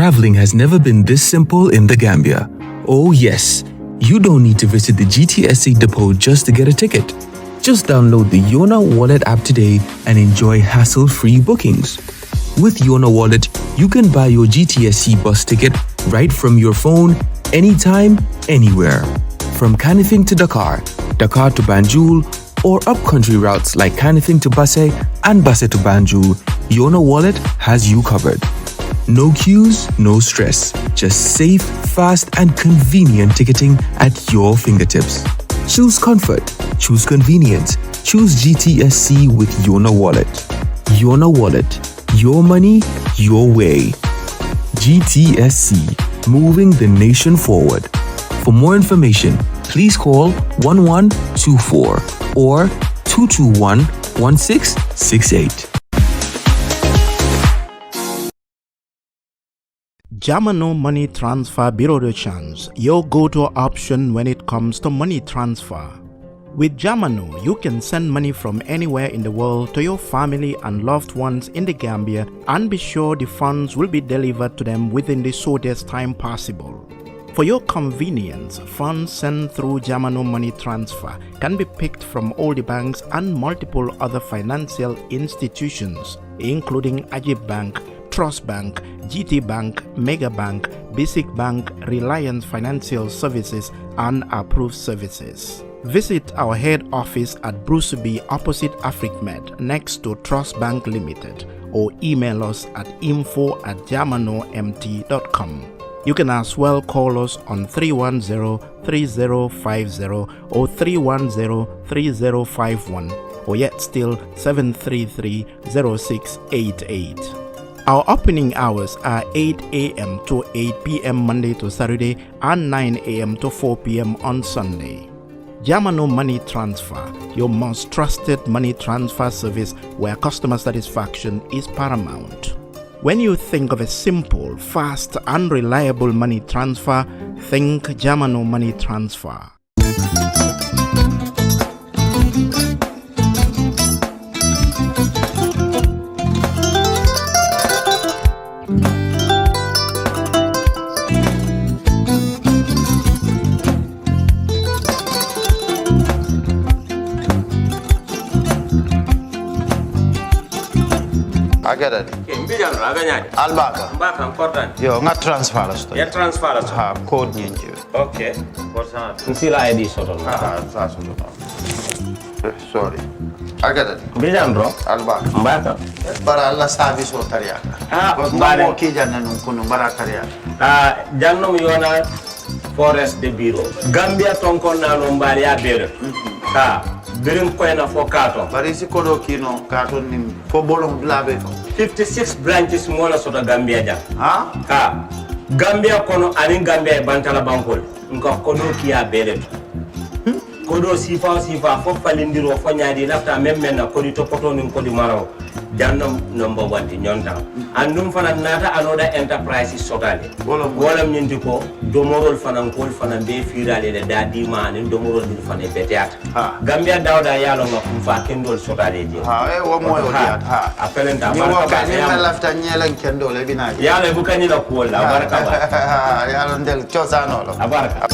traveling has never been this simple in the Gambia. Oh yes, you don't need to visit the GTSC depot just to get a ticket. Just download the Yona Wallet app today and enjoy hassle-free bookings. With Yona Wallet, you can buy your GTSC bus ticket right from your phone, anytime, anywhere. From Kanifing to Dakar, Dakar to Banjul, or upcountry routes like Kanifing to Basse and Basse to Banjul, Yona Wallet has you covered. No queues, no stress. Just safe, fast, and convenient ticketing at your fingertips. Choose comfort, choose convenience, choose GTSC with Yona Wallet. Yona Wallet. Your money, your way. GTSC, moving the nation forward. For more information, please call 1124 or 221-1668. Jamano Money Transfer Bureau de Change, your go-to option when it comes to money transfer. With Jamano, you can send money from anywhere in the world to your family and loved ones in the Gambia and be sure the funds will be delivered to them within the shortest time possible. For your convenience, funds sent through Jamano Money Transfer can be picked from all the banks and multiple other financial institutions, including Ajib Bank, Trust Bank, GT Bank, Mega Bank, Basic Bank, Reliance Financial Services, and Approved Services. Visit our head office at Bruceby opposite AfricMed next to Trust Bank Limited or email us at info@jamanomt.com. You can as well call us on 310-3050 or 310-3051 or yet still 733-0688. Our opening hours are 8 a.m. to 8 p.m. Monday to Saturday and 9 a.m. to 4 p.m. on Sunday. Jamano Money Transfer, your most trusted money transfer service where customer satisfaction is paramount. When you think of a simple, fast, and reliable money transfer, think Jamano Money Transfer. I get it. Albaka. Mbaka important. Yo, nga transfer la sto. Ya transfer la sto. Ha, code nyenje. Okay. What's that? Nsila ID soto. Sorry. I get it. Bijan bro. Albaka. Mbaka. Bara alla service o tariaka. Mbale. Mo ki janna nun kunu bara tariaka. Jannom yona forest de bureau. Gambia tonkon na no mbali ya bere. Birim koyna fo kato. Bari si kodo kino kato ni fo bolong blabe. 56 branches mola soto Gambia jam. Ha? Gambia kono ani Gambia bantala bankol. Nko kodo kiya bere. Kodo sifa fo falindiro fo nyaadi lafta memmen na kodi topoto nin kodi maraw. Jannom number 1 di nyonta. Andum fana nata anoda enterprise sotale. Wolam nyindi ko domorol fana kol fana be firale de dadi man domorol din fana beteat. Gambia dawda yalo ngam fa kendol sotale di. Wo moyo diat ha. Apelenta baraka ba. Ni ma lafta nyelen kendol e bina. Yalo bukani la ko la baraka ba. Yalo ndel chosano lo. Baraka.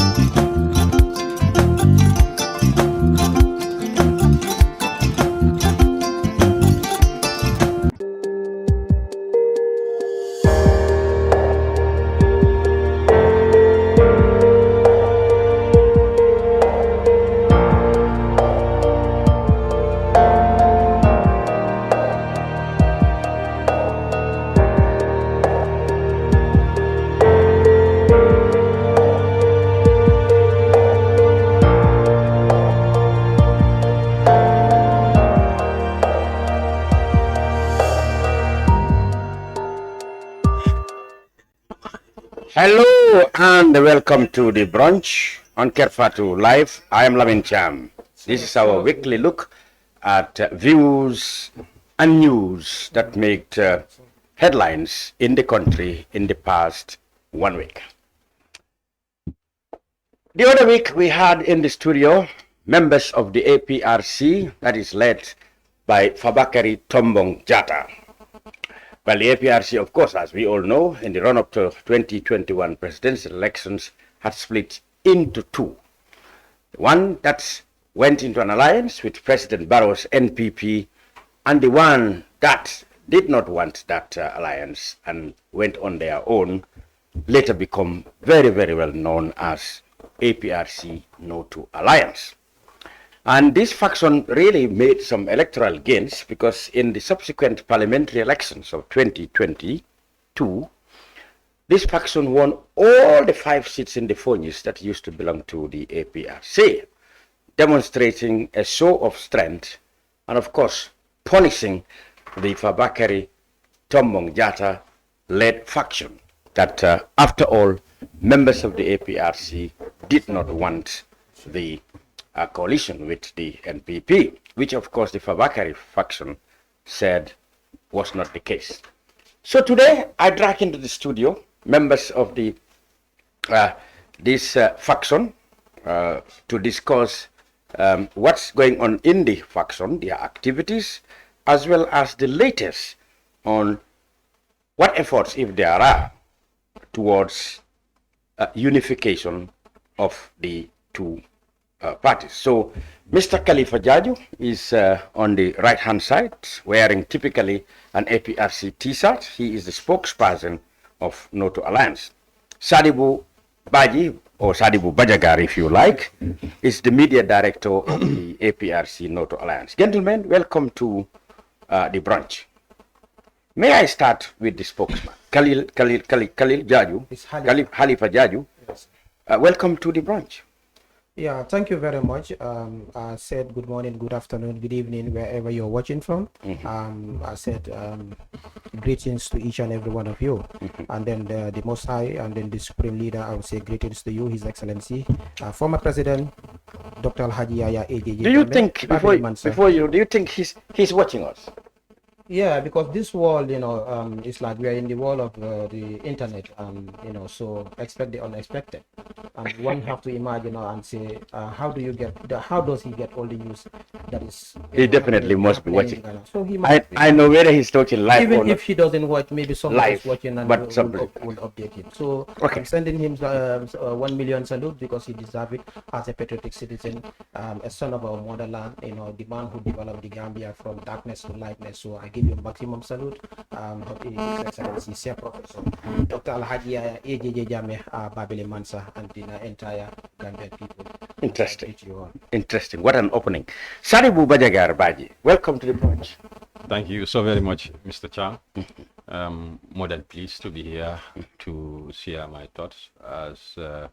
Hello and welcome to the brunch on Kerfatu Live. I am Lamin Cham. This is our weekly look at views and news that made headlines in the country in the past 1 week. The other week we had in the studio members of the APRC that is led by Fabakary Tombong Jatta. Well, the APRC, of course, as we all know, in the run-up to 2021 presidential elections, had split into two. One that went into an alliance with President Barrow's NPP, and the one that did not want that alliance and went on their own, later become very, very well known as APRC No to Alliance. And this faction really made some electoral gains, because in the subsequent parliamentary elections of 2022, this faction won all the 5 seats in the Fonyis that used to belong to the APRC, demonstrating a show of strength and, of course, punishing the Fabakary Tombong Jatta led faction that, after all, members of the APRC did not want the coalition with the NPP, which, of course, the Fabakary faction said was not the case. So today, I drag into the studio members of the this faction to discuss what's going on in the faction, their activities, as well as the latest on what efforts, if there are, towards unification of the two parties. So Mr. Kalifa Jarjue is on the right-hand side, wearing typically an APRC t-shirt. He is the spokesperson of No to Alliance. Sadibou Badjie, or Sadibou Bajagarr if you like, is the media director of the APRC No to Alliance. Gentlemen, welcome to the brunch. May I start with the spokesman, Kalifa Jarjue. Yes. Welcome to the brunch. Yeah, thank you very much. I said good morning, good afternoon, good evening, wherever you're watching from. I said greetings to each and every one of you. And then the Most High, and then the Supreme Leader, I would say greetings to you, His Excellency, former President, Dr. Alhaji Yaya AJJ. Do you think, do you think he's watching us? Yeah, because this world, you know, it's like we are in the world of the internet, you know, so expect the unexpected. And one have to imagine, you know, and say, how does he get all the news that is? He definitely must be watching. So he must I know whether he's talking live even or not. if he doesn't watch, maybe someone is watching and will update him. So I'm sending him 1 million salute, because he deserves it as a patriotic citizen, a son of our motherland, you know, the man who developed the Gambia from darkness to lightness. So I give you maximum salute, His Excellency, Sir Professor Dr. Alhaji AJJ Jammeh Babili Mansa, and the entire Gambian people. Interesting. Interesting. What an opening. Sadibou Badjie Bajagarr, welcome to the brunch. Thank you so very much, Mr. Chang. More than pleased to be here to share my thoughts as the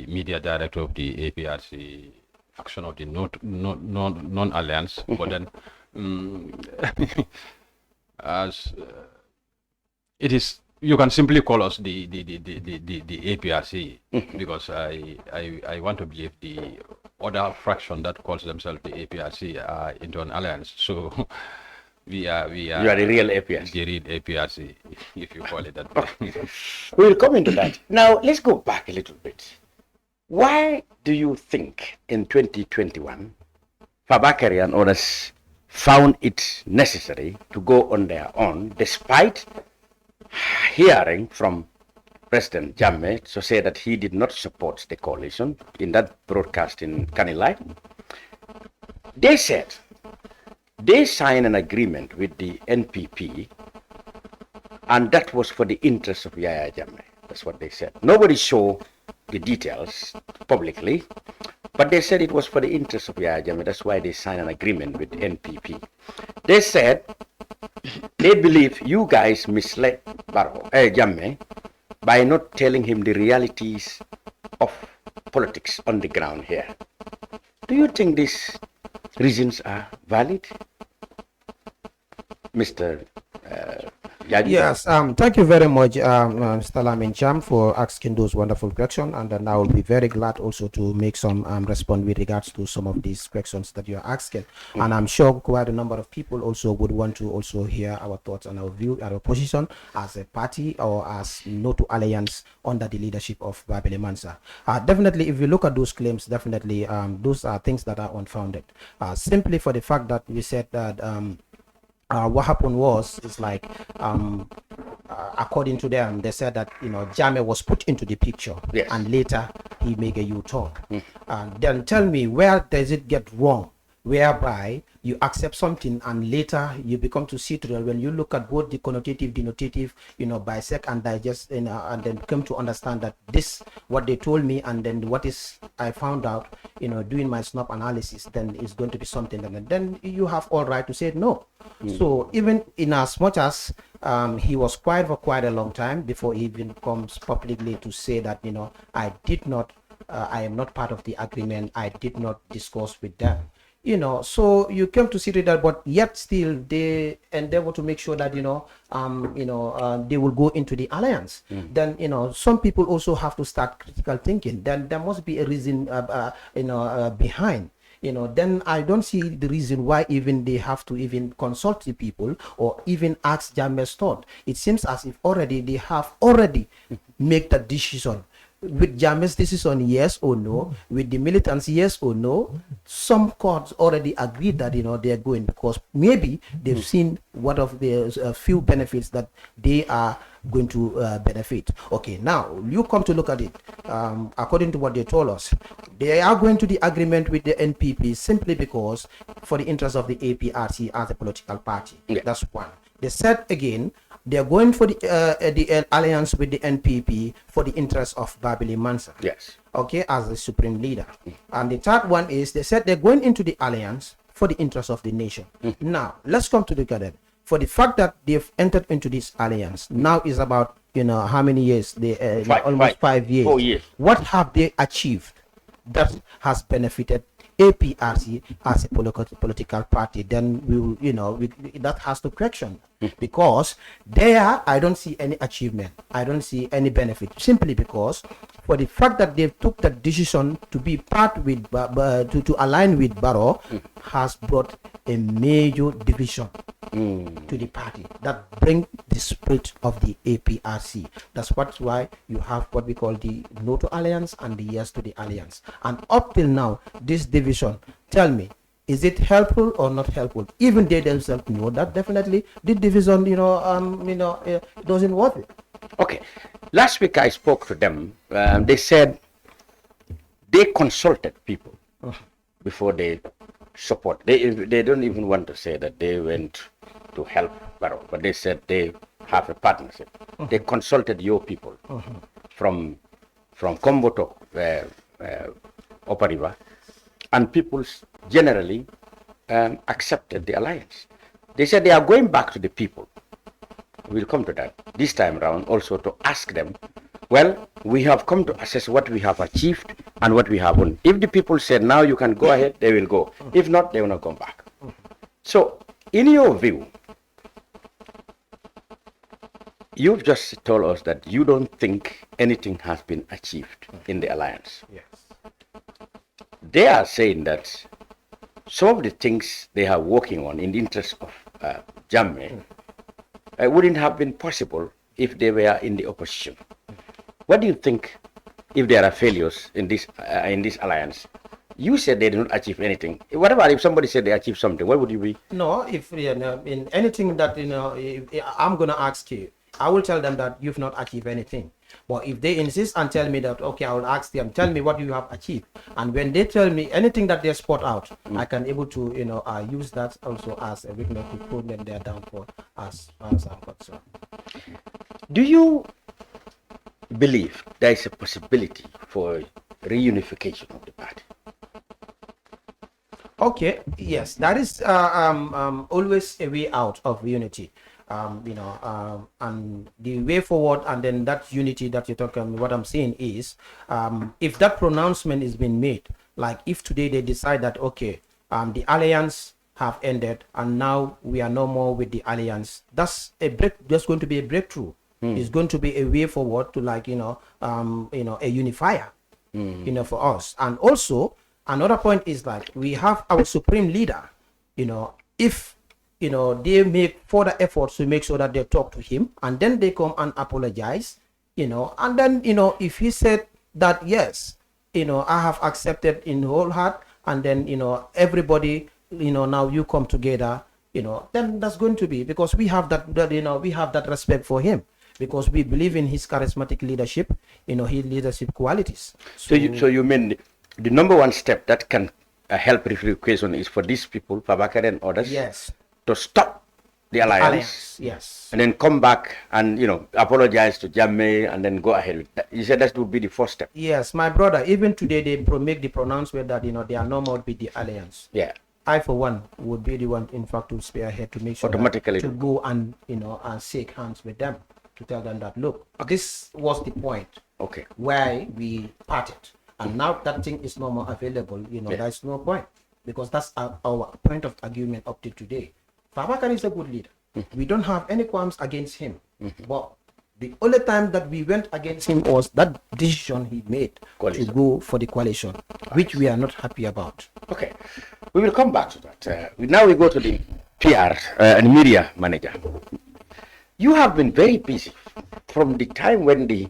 media director of the APRC faction of the non-alliance, but then as it is, you can simply call us the APRC, because I want to believe the other fraction that calls themselves the APRC are into an alliance. So we are you are the real APRC. The real APRC, if you call it that way. We will come into that. Now let's go back a little bit. Why do you think in 2021 Fabakary and others found it necessary to go on their own, despite hearing from President Jammeh to say that he did not support the coalition in that broadcast in Kanilai? They said they signed an agreement with the NPP, and that was for the interest of Yaya Jammeh. That's what they said. Nobody showed the details publicly, but they said it was for the interest of Yaya Jammeh. That's why they signed an agreement with NPP. They said they believe you guys misled Jammeh by not telling him the realities of politics on the ground here. Do you think these reasons are valid, Mr. Jarjue? Yes, thank you very much, Mr. Lamin Cham, for asking those wonderful questions, and then I will be very glad also to make some response with regards to some of these questions that you are asking. And I'm sure quite a number of people also would want to also hear our thoughts and our view, our position as a party or as No to Alliance under the leadership of Babili Mansa. Definitely, if you look at those claims, definitely those are things that are unfounded. Simply for the fact that we said that what happened was, it's like, according to them, they said that, Jammeh was put into the picture, Yes. and later he make a U-turn. Then tell me, where does it get wrong, whereby you accept something and later you become to see through it? When you look at both the connotative, denotative, bisect and digest, and then come to understand that this, what they told me, and then what is I found out, doing my snap analysis, then is going to be something, and then you have all right to say no. So even in as much as he was quiet for quite a long time before he even comes publicly to say that, I did not, I am not part of the agreement, I did not discuss with them. So you came to see that, but yet still they endeavor to make sure that they will go into the alliance. Then some people also have to start critical thinking. Then there must be a reason behind. Then I don't see the reason why even they have to even consult the people or even ask Jammeh's thought. It seems as if already they have already made that decision. With Jammeh's decision, yes or no, with the militants, yes or no, some courts already agreed that, they are going, because maybe they've seen what of the few benefits that they are going to benefit. Okay, now you come to look at it. According to what they told us, they are going to the agreement with the NPP simply because for the interest of the APRC as a political party. Yeah. That's one. They said again, they are going for the alliance with the NPP for the interest of Babili Mansa. Yes. Okay, as the supreme leader. And the third one is, they said they're going into the alliance for the interest of the nation. Now, let's come to look at it. For the fact that they've entered into this alliance, now is about, how many years? They almost 5 years. 4 years. What have they achieved that has benefited APRC as a political party? Then we will, that has to question, because there I don't see any achievement, I don't see any benefit, simply because for the fact that they took the decision to be part with to align with Barrow has brought a major division to the party that bring the spirit of the APRC. That's why you have what we call the no to alliance and the yes to the alliance. And up till now, this division, tell me, is it helpful or not helpful? Even they themselves know that definitely the division, doesn't worth it. Okay. Last week I spoke to them. They said they consulted people before they support. They don't even want to say that they went to help Barrow, but they said they have a partnership. They consulted your people from Komboto, Upper River, and people generally accepted the alliance. They said they are going back to the people. We'll come to that this time around, also to ask them, well, we have come to assess what we have achieved and what we haven't. If the people said now you can go ahead, they will go. If not, they will not come back. So, in your view, you've just told us that you don't think anything has been achieved in the alliance. Yes. They are saying that some of the things they are working on in the interest of Jammeh wouldn't have been possible if they were in the opposition. What do you think if there are failures in this alliance? You said they did not achieve anything. What about if somebody said they achieved something? What would you be? No, if in anything that if I'm gonna ask you, I will tell them that you've not achieved anything. But if they insist and tell me that, okay, I will ask them, tell me what you have achieved. And when they tell me anything that they spot out, I can able to use that also as a weakness to put them there down for as I'm concerned. Do you believe there is a possibility for reunification of the party? Okay, yes, that is always a way out of unity. And the way forward, and then that unity that you're talking, what I'm saying is, if that pronouncement is being made, like if today they decide that, okay, the alliance have ended and now we are no more with the alliance, that's going to be a breakthrough. It's going to be a way forward to, like, a unifier, for us. And also another point is, like, we have our supreme leader, if they make further efforts to make sure that they talk to him and then they come and apologize, and then, if he said that, yes, I have accepted in whole heart, and then, everybody, now you come together, then that's going to be, because we have we have that respect for him, because we believe in his charismatic leadership, his leadership qualities. So you mean the number one step that can help relocation is for these people, Fabakary and others, yes, to stop the alliance, yes, and then come back and apologize to Jammeh and then go ahead with that. You said that would be the first step. Yes, my brother. Even today they make the pronouncement that they are no more with the alliance. Yeah. I, for one, would be the one, in fact, to spearhead to make sure automatically to go and and shake hands with them, to tell them that, look, this was the point. Okay. Where we parted, and now that thing is no more available. There's no point, because that's our point of argument up to today. Fabakary is a good leader. We don't have any qualms against him, but the only time that we went against him was that decision he made to go for the coalition, which we are not happy about. Okay, we will come back to that. Now we go to the PR and media manager. You have been very busy from the time when the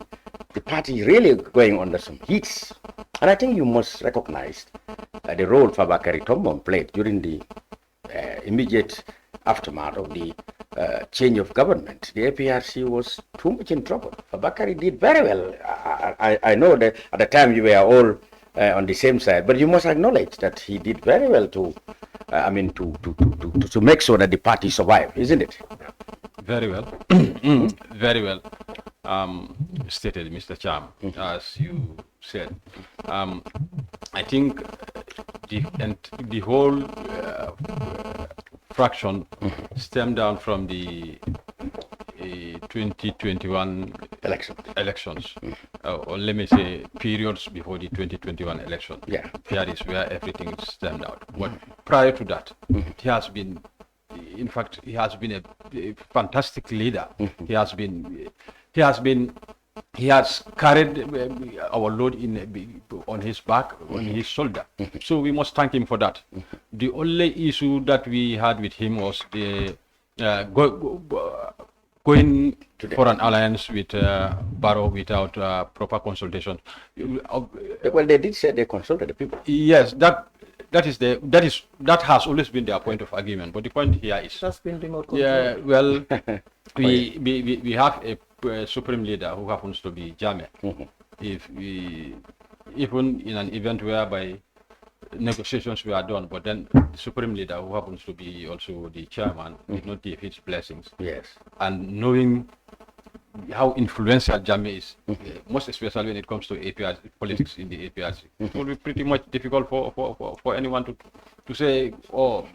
party is really going under some heats, and I think you must recognize the role Fabakary Tombong played during the immediate aftermath of the change of government. The APRC was too much in trouble. Fabakary did very well. I know that at the time you were all on the same side, but you must acknowledge that he did very well to make sure that the party survived, isn't it? Very well. Very well stated, Mr. Cham, as you said. I think the whole fraction stemmed down from the 2021 elections, or let me say periods before the 2021 election. Yeah. That is where everything stemmed out. But prior to that, he has been, in fact, he has been a fantastic leader. He has carried our load on his back, on his shoulder. So we must thank him for that. The only issue that we had with him was the going for an alliance with Barrow without proper consultation. Well, they did say they consulted the people. Yes, that has always been their point of argument. But the point here is, that's been remote control. Yeah, well, we have a supreme leader who happens to be Jammeh. If we, even in an event whereby negotiations were done, but then the supreme leader, who happens to be also the chairman, did not give his blessings. Yes. And knowing how influential Jammeh is, most especially when it comes to APRC politics in the APRC, it will be pretty much difficult for anyone to say, oh,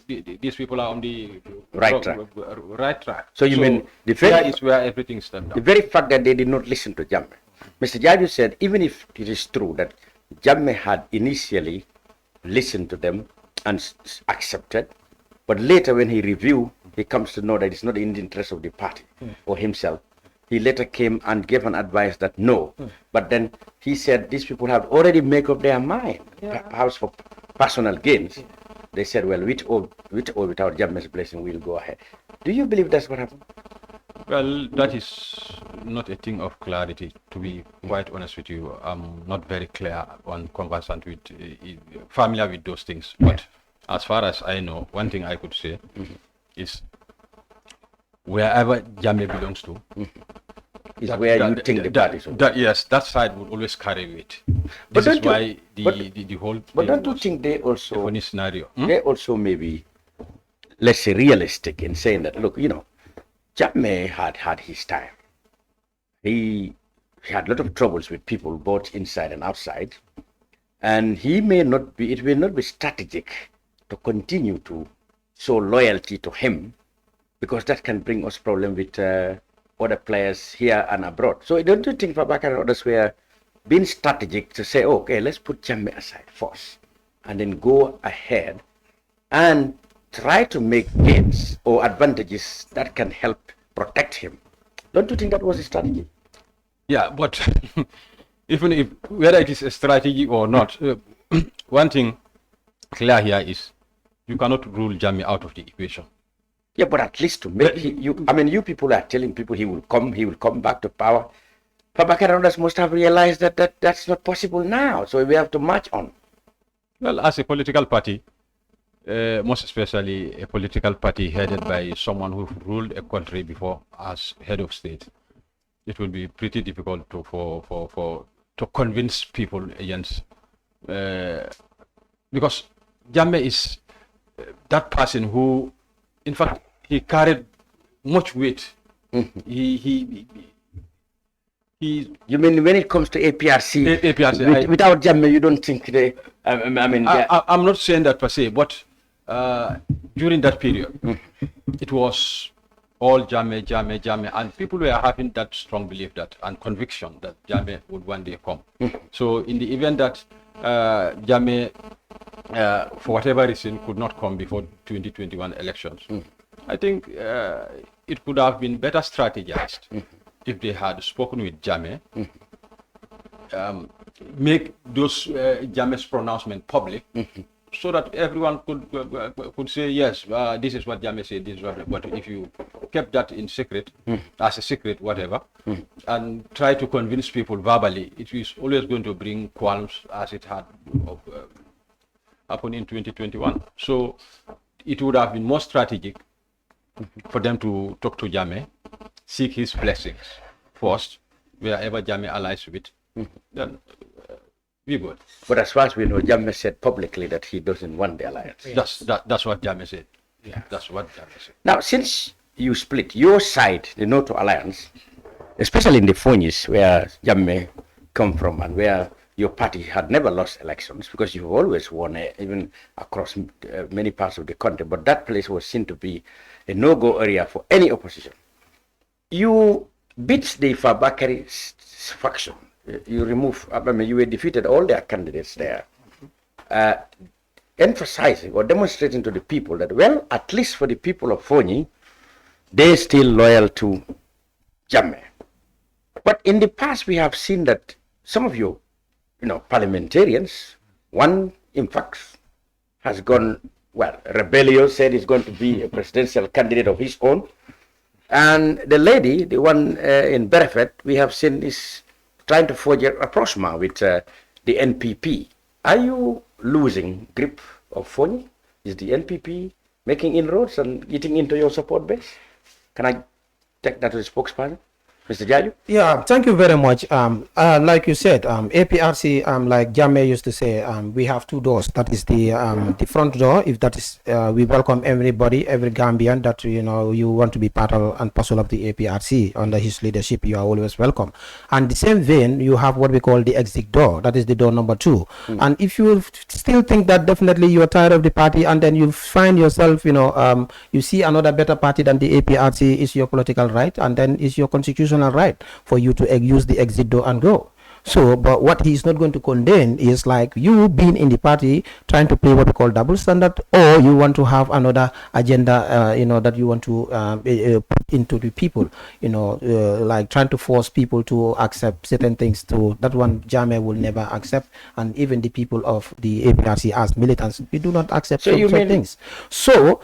these people are on the right track. So you mean the fair is where everything stands. The very fact that they did not listen to Jammeh. Mr. Jarjue said, even if it is true that Jammeh had initially listened to them and accepted, but later when he reviewed, he comes to know that it's not in the interest of the party or himself. He later came and gave an advice that no. But then he said these people have already made up their mind, perhaps for personal gains. They said, well, with or without Jammeh's blessing, we'll go ahead. Do you believe that's what happened? Well, that is not a thing of clarity, to be quite honest with you. I'm not very clear on conversant with, familiar with those things. But as far as I know, one thing I could say is wherever Jammeh belongs to, is where you think the party should be. Yes, that side would always carry weight. This is why the whole. But don't you think they also, the funny scenario? They also may be, let's say, realistic in saying that, look, Jammeh had his time. He had a lot of troubles with people, both inside and outside. And it may not be strategic to continue to show loyalty to him, because that can bring us problem with other players here and abroad. So don't you think Fabakary and others were being strategic to say, okay, let's put Jammeh aside first and then go ahead and try to make gains or advantages that can help protect him? Don't you think that was a strategy? Yeah, but even if whether it is a strategy or not, one thing clear here is you cannot rule Jammeh out of the equation. Yeah, but at least to make you people are telling people he will come back to power. Fabakary and others must have realized that that's not possible now. So we have to march on. Well, as a political party, most especially a political party headed by someone who ruled a country before as head of state, it will be pretty difficult to convince people against, because Jammeh is that person who, in fact, he carried much weight. You mean when it comes to APRC? APRC, without Jammeh, you don't think they? I'm not saying that per se, but during that period, it was all Jammeh, and people were having that strong belief that and conviction that Jammeh would one day come. So in the event that Jammeh, for whatever reason, could not come before 2021 elections, I think it could have been better strategized if they had spoken with Jammeh, make those Jammeh's pronouncement public, so that everyone could say, yes, this is what Jammeh said, this is what. But if you kept that in secret, as a secret, whatever, and try to convince people verbally, it is always going to bring qualms, as it had happened in 2021. So it would have been more strategic for them to talk to Jammeh, seek his blessings first, wherever Jammeh allies with, then we good. But as far as we know, Jammeh said publicly that he doesn't want the alliance. Yes. That's what Jammeh said. Yeah, that's what Jammeh said. Now, since you split your side, the No to Alliance, especially in the Fonyis, where Jammeh come from and where your party had never lost elections, because you've always won, even across many parts of the country, but that place was seen to be a no-go area for any opposition. You beat the Fabakary faction. You you were defeated all their candidates there, emphasizing or demonstrating to the people that, well, at least for the people of Fonyi, they're still loyal to Jammeh. But in the past, we have seen that some of you, parliamentarians, one, in fact, has gone, rebellious, said he's going to be a presidential candidate of his own. And the lady, the one in Berefet, we have seen is trying to forge a rapprochement with the NPP. Are you losing grip of Fonyi? Is the NPP making inroads and getting into your support base? Can I take that to the spokesperson? Mr. Jarjue? Yeah, thank you very much. Like you said, APRC, like Jammeh used to say, we have two doors. That is the front door. If that is, we welcome everybody, every Gambian that you want to be part and parcel of the APRC under his leadership. You are always welcome. And the same vein, you have what we call the exit door. That is the door number 2. And if you still think that definitely you are tired of the party, and then you find yourself, you see another better party than the APRC, is your political right, and then is your constitutional right for you to use the exit door and go. So, but what he's not going to condemn is like you being in the party trying to play what we call double standard, or you want to have another agenda, that you want to put into the people, like trying to force people to accept certain things. That one Jammeh will never accept, and even the people of the APRC as militants, we do not accept certain things. So,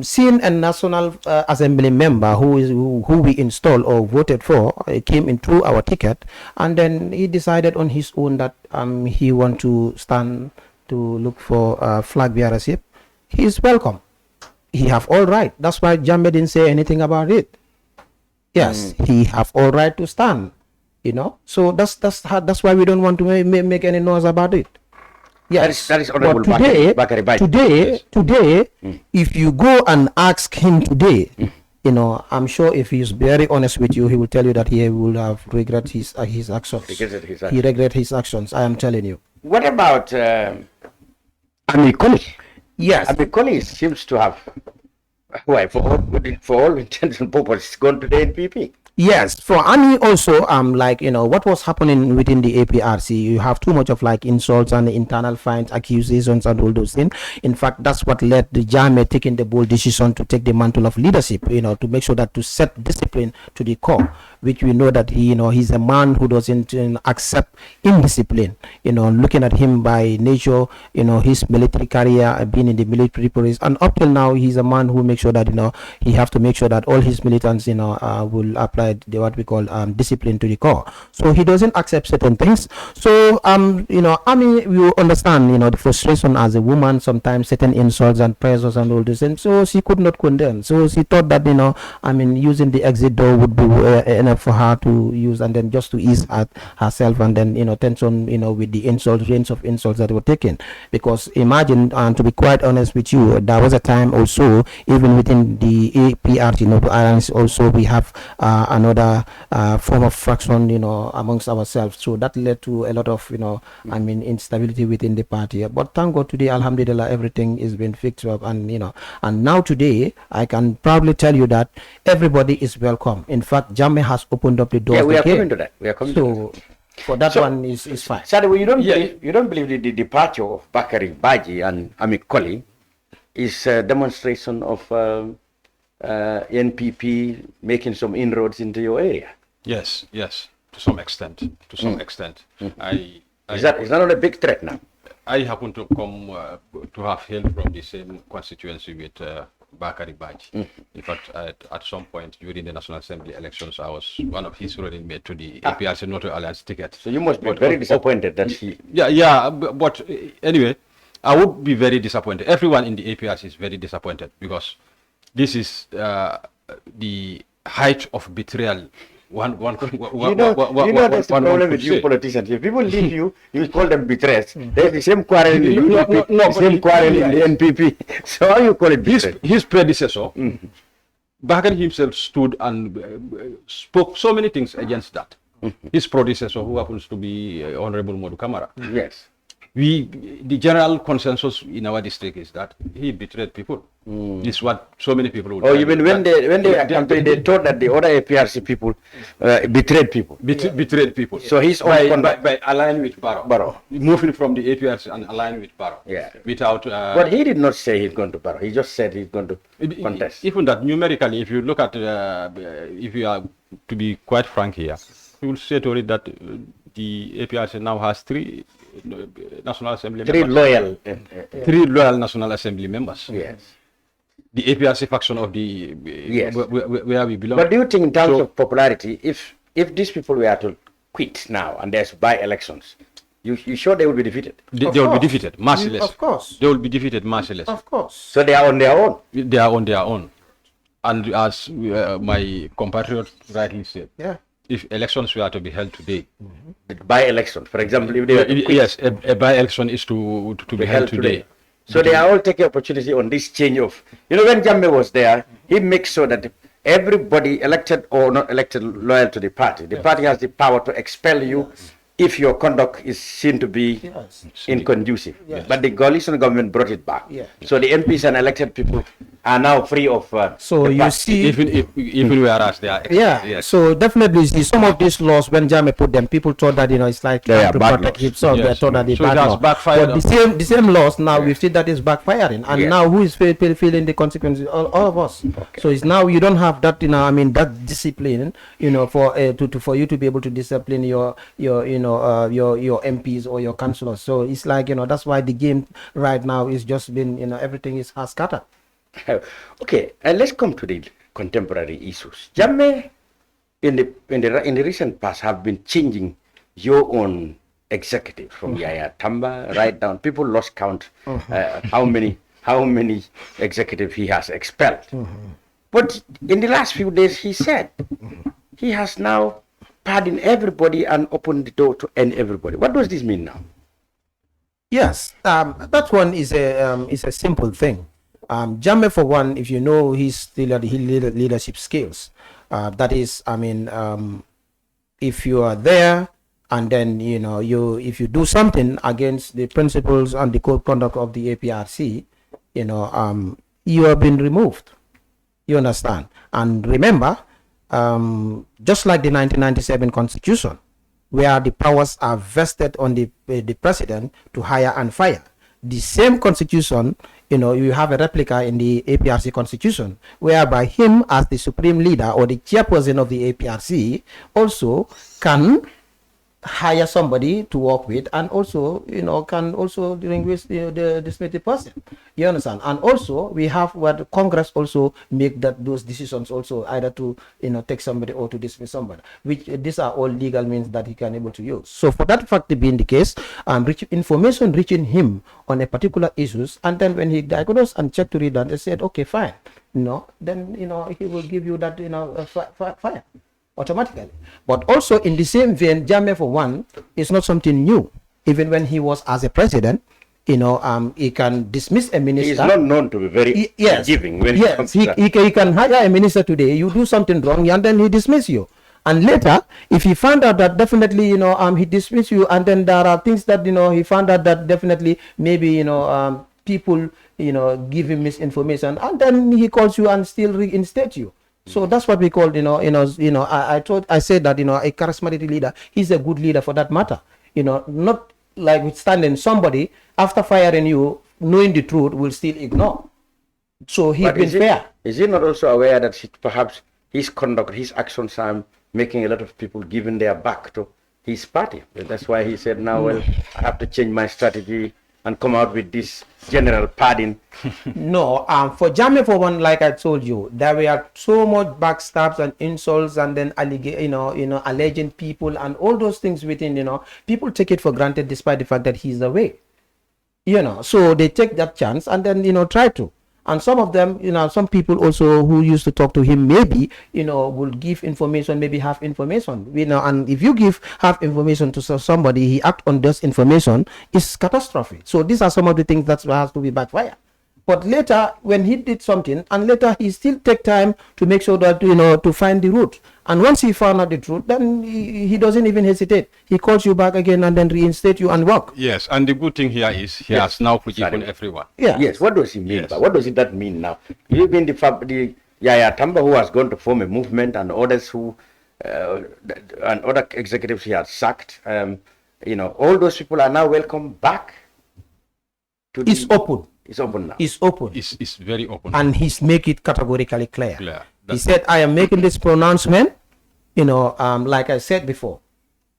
seeing a National Assembly member who we installed or voted for came in through our ticket, and then he decided on his own that he want to stand to look for flag bearership, he is welcome. He have all right. That's why Jammeh didn't say anything about it. Yes, he have all right to stand. So that's why we don't want to make any noise about it. Yes, that is honorable. But today, if you go and ask him today, I'm sure if he's very honest with you, he will tell you that he will have regret his actions. He regret his actions. I am telling you. What about Amikoli? Yes, Amikoli seems to have, for all intents and purposes, gone to the NPP. Yes, for Ani also, what was happening within the APRC, you have too much of insults and internal fines, accusations, and all those things. In fact, that's what led the Jammeh taking the bold decision to take the mantle of leadership, to make sure that to set discipline to the core. which we know that he's a man who doesn't accept indiscipline. Looking at him by nature, his military career, being in the military police, and up till now, he's a man who makes sure that he have to make sure that all his militants will apply what we call discipline to the core. So he doesn't accept certain things. So we understand the frustration as a woman, sometimes certain insults and pressures and all this, and so she could not condemn. So she thought that using the exit door would be enough for her to use, and then just to ease herself, and then tension with the range of insults that were taken. Because imagine, to be quite honest with you, there was a time also, even within the APRC Islands, also we have another form of fraction amongst ourselves. So that led to a lot of instability within the party. But thank God today, alhamdulillah, everything is been fixed up, and now today I can proudly tell you that everybody is welcome. In fact, Jammeh has opened up the doors. Yeah, we are coming to that. So for that one is fine. Sadibou, you don't believe the departure of Bakary Badjie and Amit Koli is a demonstration of NPP making some inroads into your area? Yes, to some extent. Is that not a big threat now? I happen to come to have hailed from the same constituency with Bakary Badjie. In fact, at some point during the National Assembly elections, I was one of his running mate to the APRC Northern Alliance ticket. So you must be very disappointed that he... But anyway, I would be very disappointed. Everyone in the APRC is very disappointed, because this is the height of betrayal. That's the problem with you politicians. If people leave you, you call them betrayers. There's the same quarrel in the UDP, the same quarrel in the NPP. So how you call it betrayal? His predecessor, Bakary himself, stood and spoke so many things against that. His predecessor, who happens to be Honorable Modu Kamara. Yes. The general consensus in our district is that he betrayed people. This is what so many people would. Oh, even when they campaigned, they thought that the other APRC people betrayed people. Betrayed people. So he's by aligning with Barrow, moving from the APRC and aligning with Barrow. Yeah. Without. But he did not say he's going to Barrow. He just said he's going to contest. Even that numerically, if you look at, if you are to be quite frank here, you will say to it that the APRC now has three National Assembly members. Three loyal National Assembly members. Yes. The APRC faction of the where we belong. But do you think, in terms of popularity, if these people were to quit now and there's by-elections, you sure they will be defeated? They will be defeated, merciless. Of course. They will be defeated, merciless. Of course. So they are on their own? They are on their own. And as my compatriot rightly said, if elections were to be held today, by-elections, for example, if they were to quit, yes, a by-election is to be held today. So they are all taking opportunity on this change of, when Jammeh was there, he makes sure that everybody, elected or not elected, loyal to the party. The party has the power to expel you if your conduct is seen to be inconducive. But the coalition government brought it back. So the MPs and elected people are now free of so you see, even whereas they are so definitely see some of these laws, when Jammeh put them, people thought that it's like to protect himself. They thought that so that's backfired. But the same laws now we see that is backfiring, and now who is feeling the consequences? All of us. So it's now you don't have that that discipline for you to be able to discipline your MPs or your councillors. So it's like that's why the game right now is just been everything is has scattered. Okay, let's come to the contemporary issues. Jammeh, in the recent past, have been changing your own executive from Yaya Tamba right down. People lost count how many executives he has expelled. But in the last few days, he said he has now pardoned everybody and opened the door to everybody. What does this mean now? Yes, that one is a simple thing. Jammeh, for one, if you know his leadership skills, that is, if you are there and then if you do something against the principles and the code conduct of the APRC, you have been removed. You understand? And remember, just like the 1997 Constitution, where the powers are vested on the president to hire and fire, the same Constitution you have a replica in the APRC constitution, whereby him as the supreme leader or the chairperson of the APRC also can hire somebody to work with, and also can also dismiss the person. You understand? And also we have what Congress also make those decisions also, either to take somebody or to dismiss somebody, which these are all legal means that he can able to use. So for that fact to be in the case, information reaching him on a particular issues, and then when he diagnosed and checked to read that, they said okay, fine, then he will give you that fire automatically. But also in the same vein, Jammeh for one is not something new. Even when he was as a president, he can dismiss a minister. He is not known to be very forgiving when it comes to that. He can hire a minister today, you do something wrong, and then he dismiss you. And later, if he found out that definitely, he dismiss you, and then there are things that, he found out that definitely maybe, people, give him misinformation, and then he calls you and still reinstate you. So that's what we call, I said that, a charismatic leader, he's a good leader for that matter. Not like withstanding somebody after firing you, knowing the truth, will still ignore. So he's been fair. Is he not also aware that perhaps his conduct, his actions are making a lot of people giving their back to his party? That's why he said, now, well, I have to change my strategy and come out with this general pardon. No, for Jammeh for one, like I told you, there were so much backstabs and insults, and then alleging people and all those things within, people take it for granted despite the fact that he's away. So they take that chance and then try to. And some of them, some people also who used to talk to him, maybe, will give information, maybe half information, and if you give half information to somebody, he act on this information, it's catastrophic. So these are some of the things that has to be backfire. But later, when he did something, and later he still take time to make sure that, to find the root. And once he found out the truth, then he doesn't even hesitate. He calls you back again and then reinstate you and work. Yes, and the good thing here is he has now forgiven everyone. Yeah. Yes, what does he mean? Yes. What does that mean now? You mean the Yaya Tamba who has gone to form a movement, and others who, and other executives he has sacked, all those people are now welcome back? It's open. It's open now. It's open. It's very open. And he's make it categorically clear. He That's said, I am making this pronouncement, like I said before,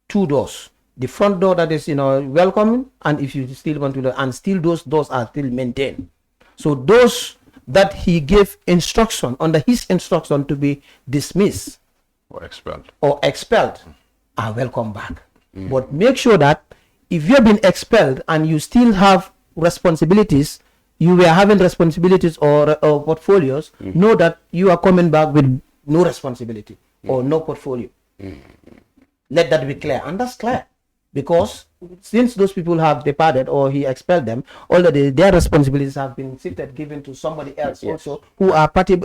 2 doors. The front door that is, welcoming, and if you still want to, and still those doors are still maintained. So those that he gave instruction, under his instruction to be dismissed or expelled are welcome back. But make sure that if you've been expelled and you still have responsibilities, you were having responsibilities or portfolios, know that you are coming back with no responsibility or no portfolio. Let that be clear, and that's clear, because since those people have departed or he expelled them, already their responsibilities have been given to somebody else also who are party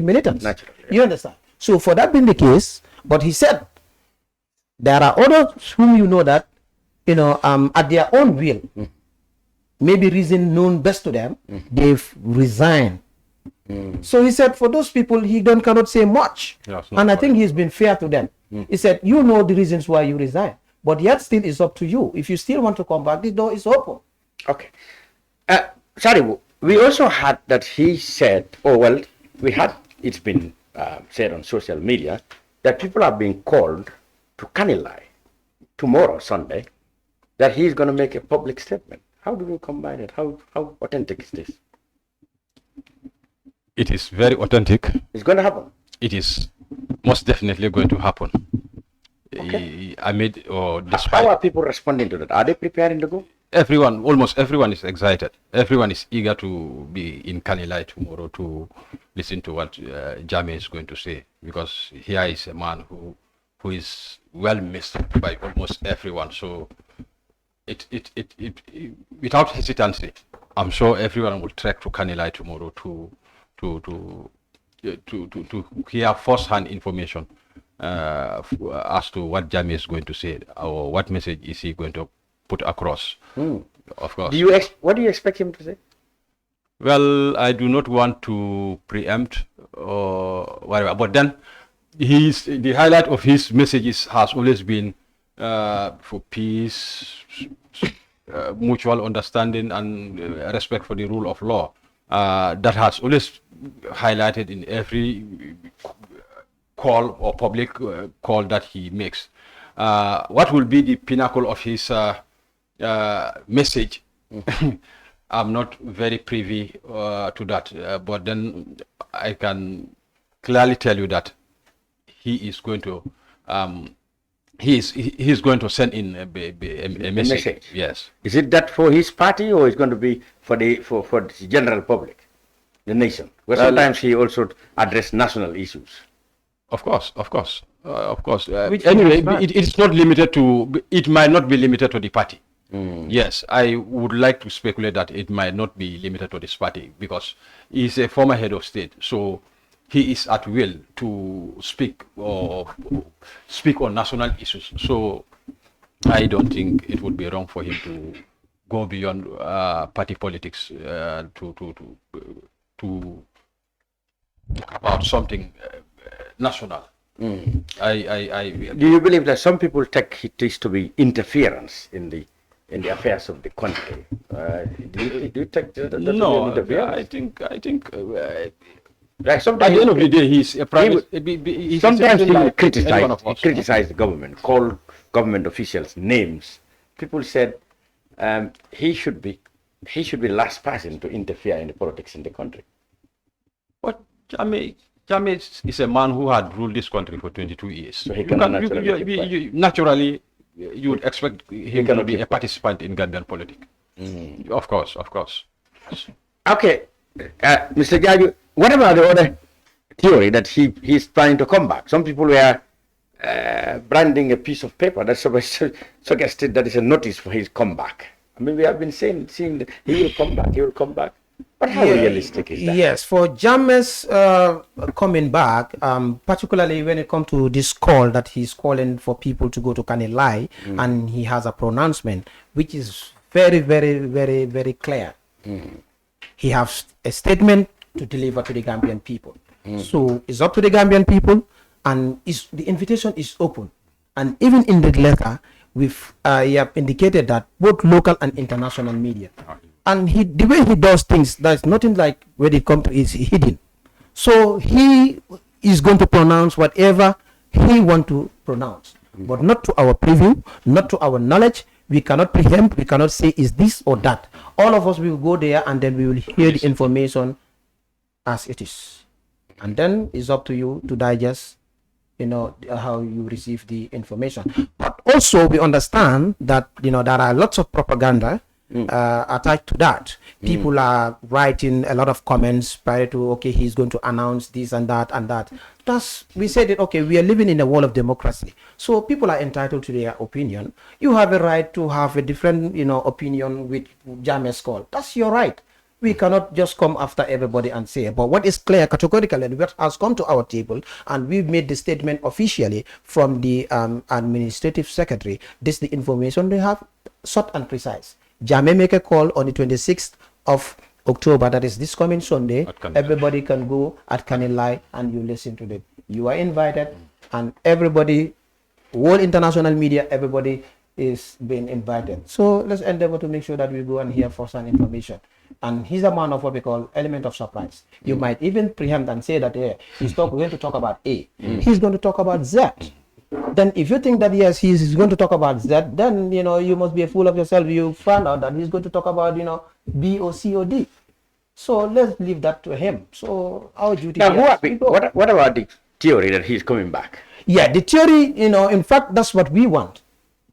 militants. Naturally, You understand? So for that being the case, but he said there are others whom you know that at their own will, maybe reason known best to them, they've resigned. So he said for those people he cannot say much, and I think he's been fair to them. He said, you know the reasons why you resign, but yet still it's up to you. If you still want to come back, the door is open. Okay. Sadibou, we also had that he said, it's been said on social media that people are being called to Kanilai tomorrow, Sunday, that he's going to make a public statement. How do you combine it? How authentic is this? It is very authentic. It's going to happen. It is most definitely going to happen. Okay. Despite how are people responding to that? Are they preparing to go? Almost everyone is excited. Everyone is eager to be in Kanilai tomorrow to listen to what Jammeh is going to say, because here is a man who is well missed by almost everyone. So it without hesitancy, I'm sure everyone will trek to Kanilai tomorrow to hear first-hand information as to what Jammeh is going to say, or what message is he going to put across. Of course. What do you expect him to say? Well, I do not want to preempt or whatever, but then the highlight of his messages has always been for peace, mutual understanding, and respect for the rule of law. that has always highlighted in every call or public call that he makes. What will be the pinnacle of his message? I'm not very privy to that, but then I can clearly tell you that he is going to he's going to send in a message. Yes. Is it that for his party, or is going to be for the general public, the nation? Well, sometimes he also address national issues. Of course. Anyway, it's not limited to. It might not be limited to the party. Yes, I would like to speculate that it might not be limited to this party, because he's a former head of state, so he is at will to speak on national issues. So I don't think it would be wrong for him to go beyond party politics to about something national. Do you believe that some people take this to be interference in the affairs of the country? Do you take that? No, I think. Like sometimes, at the end of the day, he's a private. Sometimes he will criticize the government, call government officials names. People said he should be the last person to interfere in the politics in the country. But Jammeh is a man who had ruled this country for 22 years. So he naturally, you would expect him to be a participant in Gambian politics. Of course. Okay, Mr. Jarjue, what about the other theory that he's trying to come back? Some people were branding a piece of paper that suggested that it's a notice for his comeback. I mean, we have been seeing that he will come back. But how realistic is that? Yes, for Jammeh's coming back, particularly when it comes to this call that he's calling for people to go to Kanilai, and he has a pronouncement which is very, very, very, very clear. He has a statement to deliver to the Gambian people. So it's up to the Gambian people, and the invitation is open. And even in the letter, he have indicated that both local and international media. And the way he does things, there's nothing like when it comes to is hidden. So he is going to pronounce whatever he want to pronounce, but not to our preview, not to our knowledge. We cannot preempt. We cannot say is this or that. All of us will go there, and then we will hear the information as it is, and then it's up to you to digest, how you receive the information. But also we understand that there are lots of propaganda attached to that. People are writing a lot of comments prior to, okay, he's going to announce this and that and that. We said that, okay, we are living in a world of democracy, so people are entitled to their opinion. You have a right to have a different opinion with Jammeh's call. That's your right. We cannot just come after everybody and say, but what is clear categorically, what has come to our table, and we've made the statement officially from the administrative secretary. This is the information they have, short and precise. Jammeh make a call on the 26th of October, that is this coming Sunday. Everybody can go at Kanilai and you listen to them. You are invited, and everybody, world international media, everybody is being invited. So let's endeavor to make sure that we go and hear first-hand information. And he's a man of what we call element of surprise. You might even preempt and say that he's going to talk about A. He's going to talk about Z. Then if you think that yes, he's going to talk about Z, then you must be a fool of yourself. You found out that he's going to talk about B or C or D. So let's leave that to him. So our duty. Now, what about the theory that he's coming back? Yeah, the theory, in fact, that's what we want.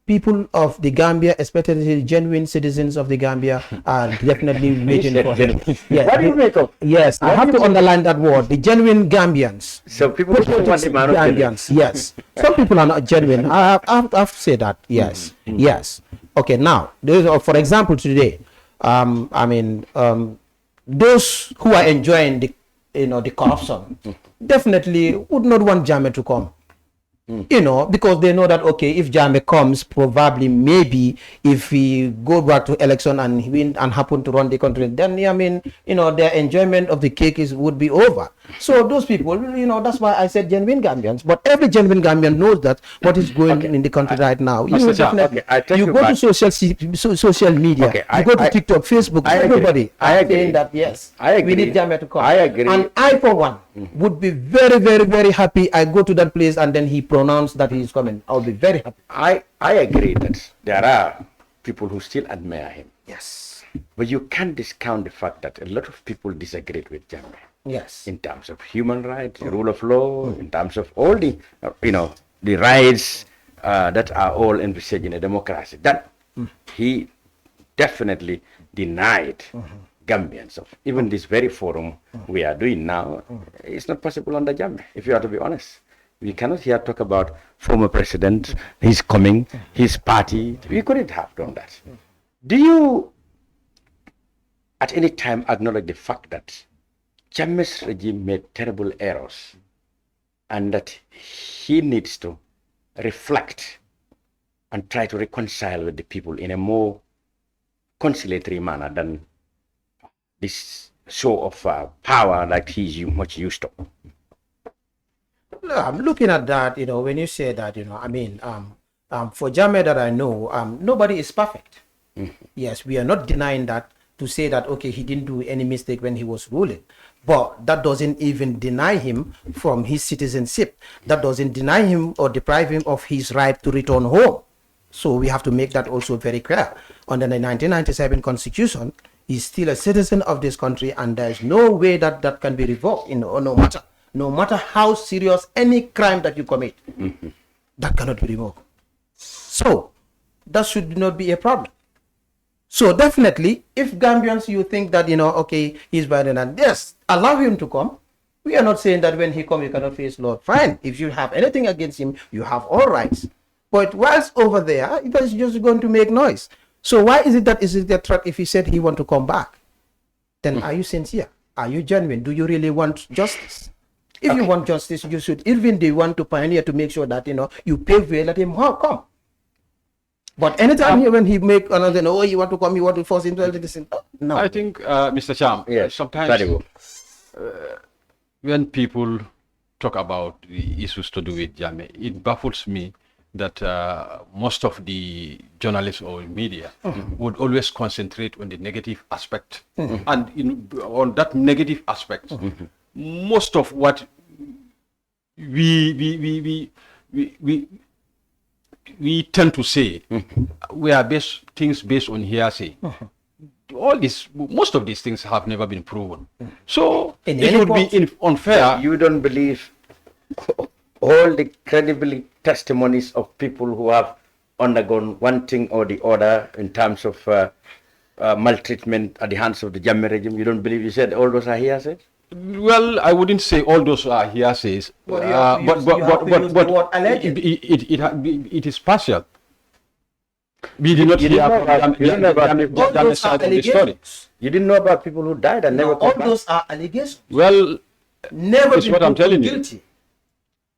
People of the Gambia, especially the genuine citizens of the Gambia, are definitely waiting for him. Yes, what do you make of? Yes, I have to underline that word. The genuine Gambians. So people don't want the man of Gambians. Yes, some people are not genuine. I have to say that. Yes, yes. Okay, now, for example, today, those who are enjoying the corruption definitely would not want Jammeh to come. You know, because they know that, okay, if Jammeh comes, probably, maybe, if we go back to election and win and happen to run the country, then, I mean, you know, their enjoyment of the cake would be over. So those people, you know, that's why I said genuine Gambians. But every genuine Gambian knows that what is going on in the country right now. You definitely, you go to social media, you go to TikTok, Facebook, everybody are saying that, yes, we need Jammeh to come. I agree. And I, for one, would be very, very, very happy. I go to that place and then he pronounced that he is coming. I'll be very happy. I agree that there are people who still admire him. Yes. But you can't discount the fact that a lot of people disagreed with Jammeh. Yes. In terms of human rights, the rule of law, in terms of all the, the rights that are all envisaged in a democracy. That he definitely denied Gambians of. Even this very forum we are doing now, it's not possible under Jammeh, if you are to be honest. We cannot here talk about former president, his coming, his party. We couldn't have done that. Do you at any time acknowledge the fact that Jammeh's regime made terrible errors and that he needs to reflect and try to reconcile with the people in a more conciliatory manner than this show of power like he's much used to? No, I'm looking at that, you know, when you say that, you know, I mean, for Jammeh that I know, nobody is perfect. Yes, we are not denying that, to say that, okay, he didn't do any mistake when he was ruling. But that doesn't even deny him from his citizenship. That doesn't deny him or deprive him of his right to return home. So we have to make that also very clear. Under the 1997 Constitution, he's still a citizen of this country, and there's no way that that can be revoked, you know, no matter how serious any crime that you commit, that cannot be revoked. So that should not be a problem. So definitely, if Gambians, you think that, you know, okay, he's violent, and yes, allow him to come. We are not saying that when he comes, you cannot face law. Fine. If you have anything against him, you have all rights. But whilst over there, it is just going to make noise. So why is it that is it a threat if he said he want to come back? Then are you sincere? Are you genuine? Do you really want justice? If you want justice, you should even the one to pioneer to make sure that, you know, you pave way, let him come. But anytime when he make another, oh, you want to come, you want to force him to listen. No. I think, Mr. Cham, sometimes when people talk about the issues to do with Jammeh, it baffles me that most of the journalists or media would always concentrate on the negative aspect. And on that negative aspect, most of what we tend to say, we are things based on hearsay. All this, most of these things have never been proven. So it would be unfair. You don't believe all the credibility testimonies of people who have undergone one thing or the other in terms of maltreatment at the hands of the Jammeh regime? You don't believe? You said all those are hearsay? Well, I wouldn't say all those are hearsays, but it is partial. We did not hear about the side of the story. You didn't know about people who died and never all those are allegations. Well, never is what I'm telling guilty.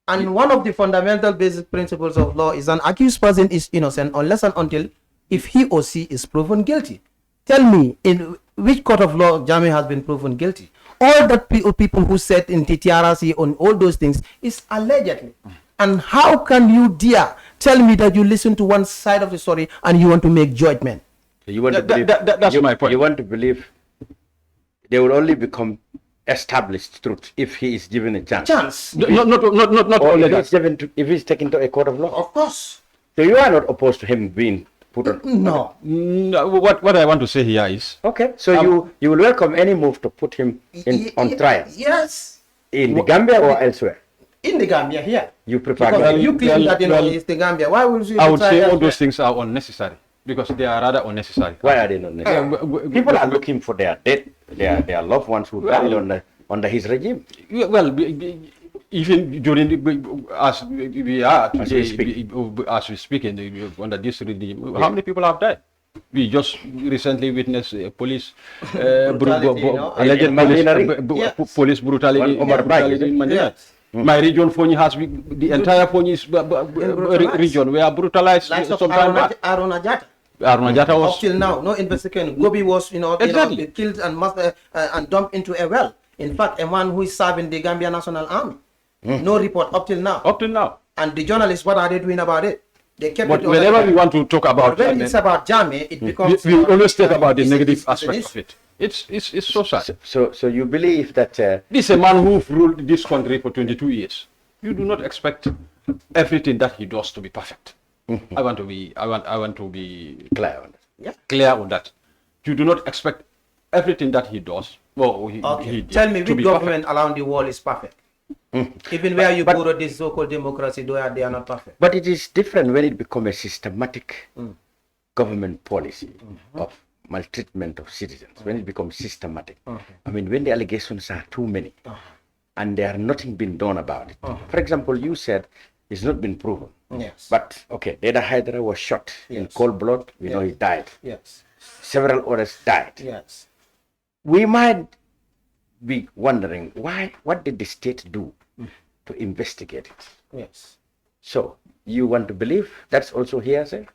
And one of the fundamental basic principles of law is an accused person is innocent unless and until if he or she is proven guilty. Tell me, in which court of law Jammeh has been proven guilty? All that people who said in the TRC on all those things is allegedly. And how can you dare tell me that you listen to one side of the story and you want to make judgment? You want to believe, that's my point. You want to believe they will only become established truth if he is given a chance. Not only that. If he's taken to a court of law. Of course. So you are not opposed to him being put on. No. What I want to say here is. Okay. So you will welcome any move to put him on trial. Yes. In the Gambia or elsewhere? In the Gambia here. You prefer. Because you claim that it's the Gambia. Why would you? I would say all those things are unnecessary because they are rather unnecessary. Why are they not necessary? People are looking for their dead, their loved ones who died under his regime. Well, even during as we speak under this regime, how many people have died? We just recently witnessed police alleged police brutality in Manila. My region, Fonyi, has the entire Fonyi region were brutalized. Like Aruna Jata was up till now, no investigation. Gobi was, Exactly. killed and dumped into a well. In fact, a man who is serving the Gambia National Army. No report up till now. up till now. And the journalists, what are they doing about it? They kept But it. whenever we want to talk about when it's about Jammeh, it becomes. we always talk about the it's- negative it's an aspect issue. of it. It's so sad. So you believe that This is a man who ruled this country for 22 years. You do not expect everything that he does to be perfect. I want to be clear on that? clear on that. You do not expect everything that he does. Well, he did Tell me, to which be government around the world is perfect? Even where you borrow this so-called democracy, they are not perfect. But it is different when it becomes a systematic government policy of maltreatment of citizens, when it becomes systematic. I mean, when the allegations are too many and there are nothing been done about it. For example, you said it's not been proven. Yes. But, okay, Deda Hydra was shot in cold blood. We know he died. Yes. Several others died. Yes. We might be wondering, what did the state do to investigate it? Yes. So, you want to believe that's also hearsay?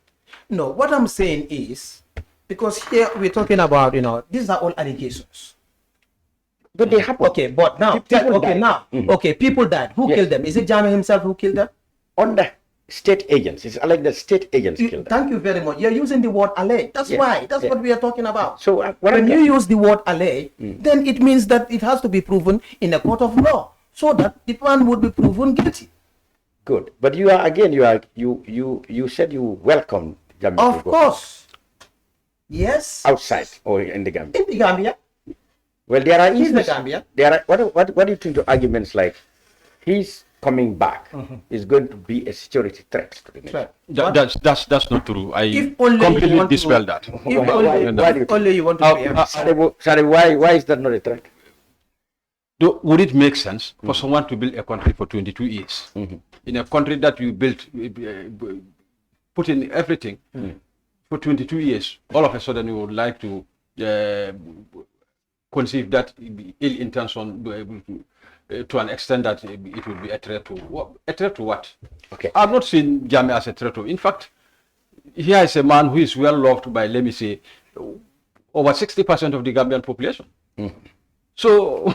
No, what I'm saying is, because here we're talking about, these are all allegations. But they happen. Okay, but now, People died. okay, people died. Who killed them? Is it Jammeh himself who killed them? Under state agents. It's like the state agents killed them. Thank you very much. You're using the word allege. That's why. That's what we are talking about. So, when you use the word allege, then it means that it has to be proven in a court of law, so that the man would be proven guilty. Good. But you said you welcomed Jammeh. Of course. Yes. Outside or in the Gambia. In the Gambia. Well, there are He's the issues. Gambia. There are what do you think to arguments like he's coming back is going to be a security threat to the nation? That's not true. I If only you completely want to- dispel that. If Why do you only you want to pay Sorry, why is that not a threat? Would it make sense for someone to build a country for 22 years? In a country that you built, put in everything for 22 years, all of a sudden you would like to conceive that ill intention to an extent that it would be a threat to what? A threat to what? Okay. I've not seen Jammeh as a threat to. In fact, here is a man who is well loved by, let me say, over 60% of the Gambian population. So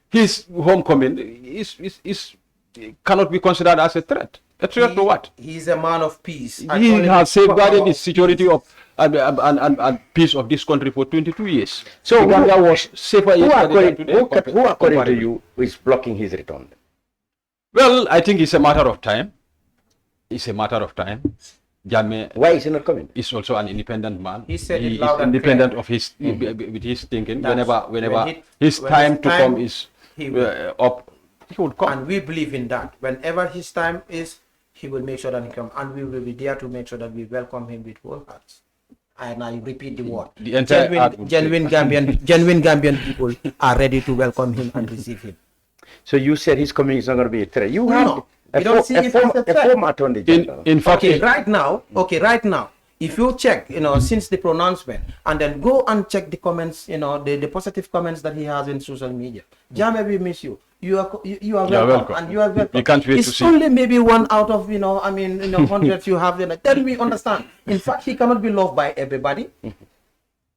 his homecoming cannot be considered as a threat. A threat to what? He's a man of peace. He has safeguarded the security of and peace of this country for 22 years. So Gambia was safer who yesterday than today. who according to you is blocking his return? Well, I think it's a matter of time. It's a matter of time. Jammeh Why is he not coming? is also an independent man. He said it is loud and independent clear. of his with his thinking. That's- Whenever when his when time his to time, come is he will. up, he would come. And we believe in that. Whenever his time is, he will make sure that he comes. And we will be there to make sure that we welcome him with whole hearts. And I repeat the word. The entire art would genuine Gambian people are ready to welcome him and receive him. So you said his coming is not going to be a threat. You No, have we don't see it as a threat. former attorney general. in fact, Okay, right now, if you check, since the pronouncement, and then go and check the comments, the positive comments that he has in social media. Jammeh, we miss you. You are welcome, and you are welcome. We can't wait it's to see. only maybe one out of hundreds you have. Then we understand. In fact, he cannot be loved by everybody.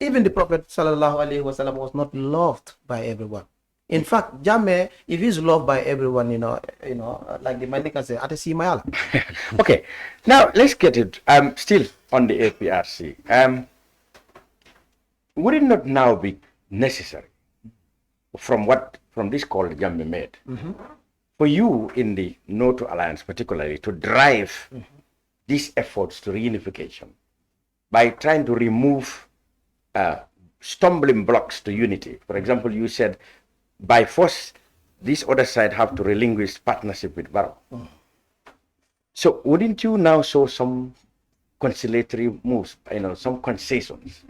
Even the Prophet sallallahu alaihi wasallam was not loved by everyone. In fact, Jammeh, if he's loved by everyone, like the Malika say, "Ate si mayala." Okay, now let's get it. Still on the APRC. Would it not now be necessary from this call that Jammeh made for you in the No to Alliance, particularly, to drive these efforts to reunification by trying to remove stumbling blocks to unity? For example, you said by force this other side have to relinquish partnership with Barrow. So wouldn't you now show some conciliatory moves, some concessions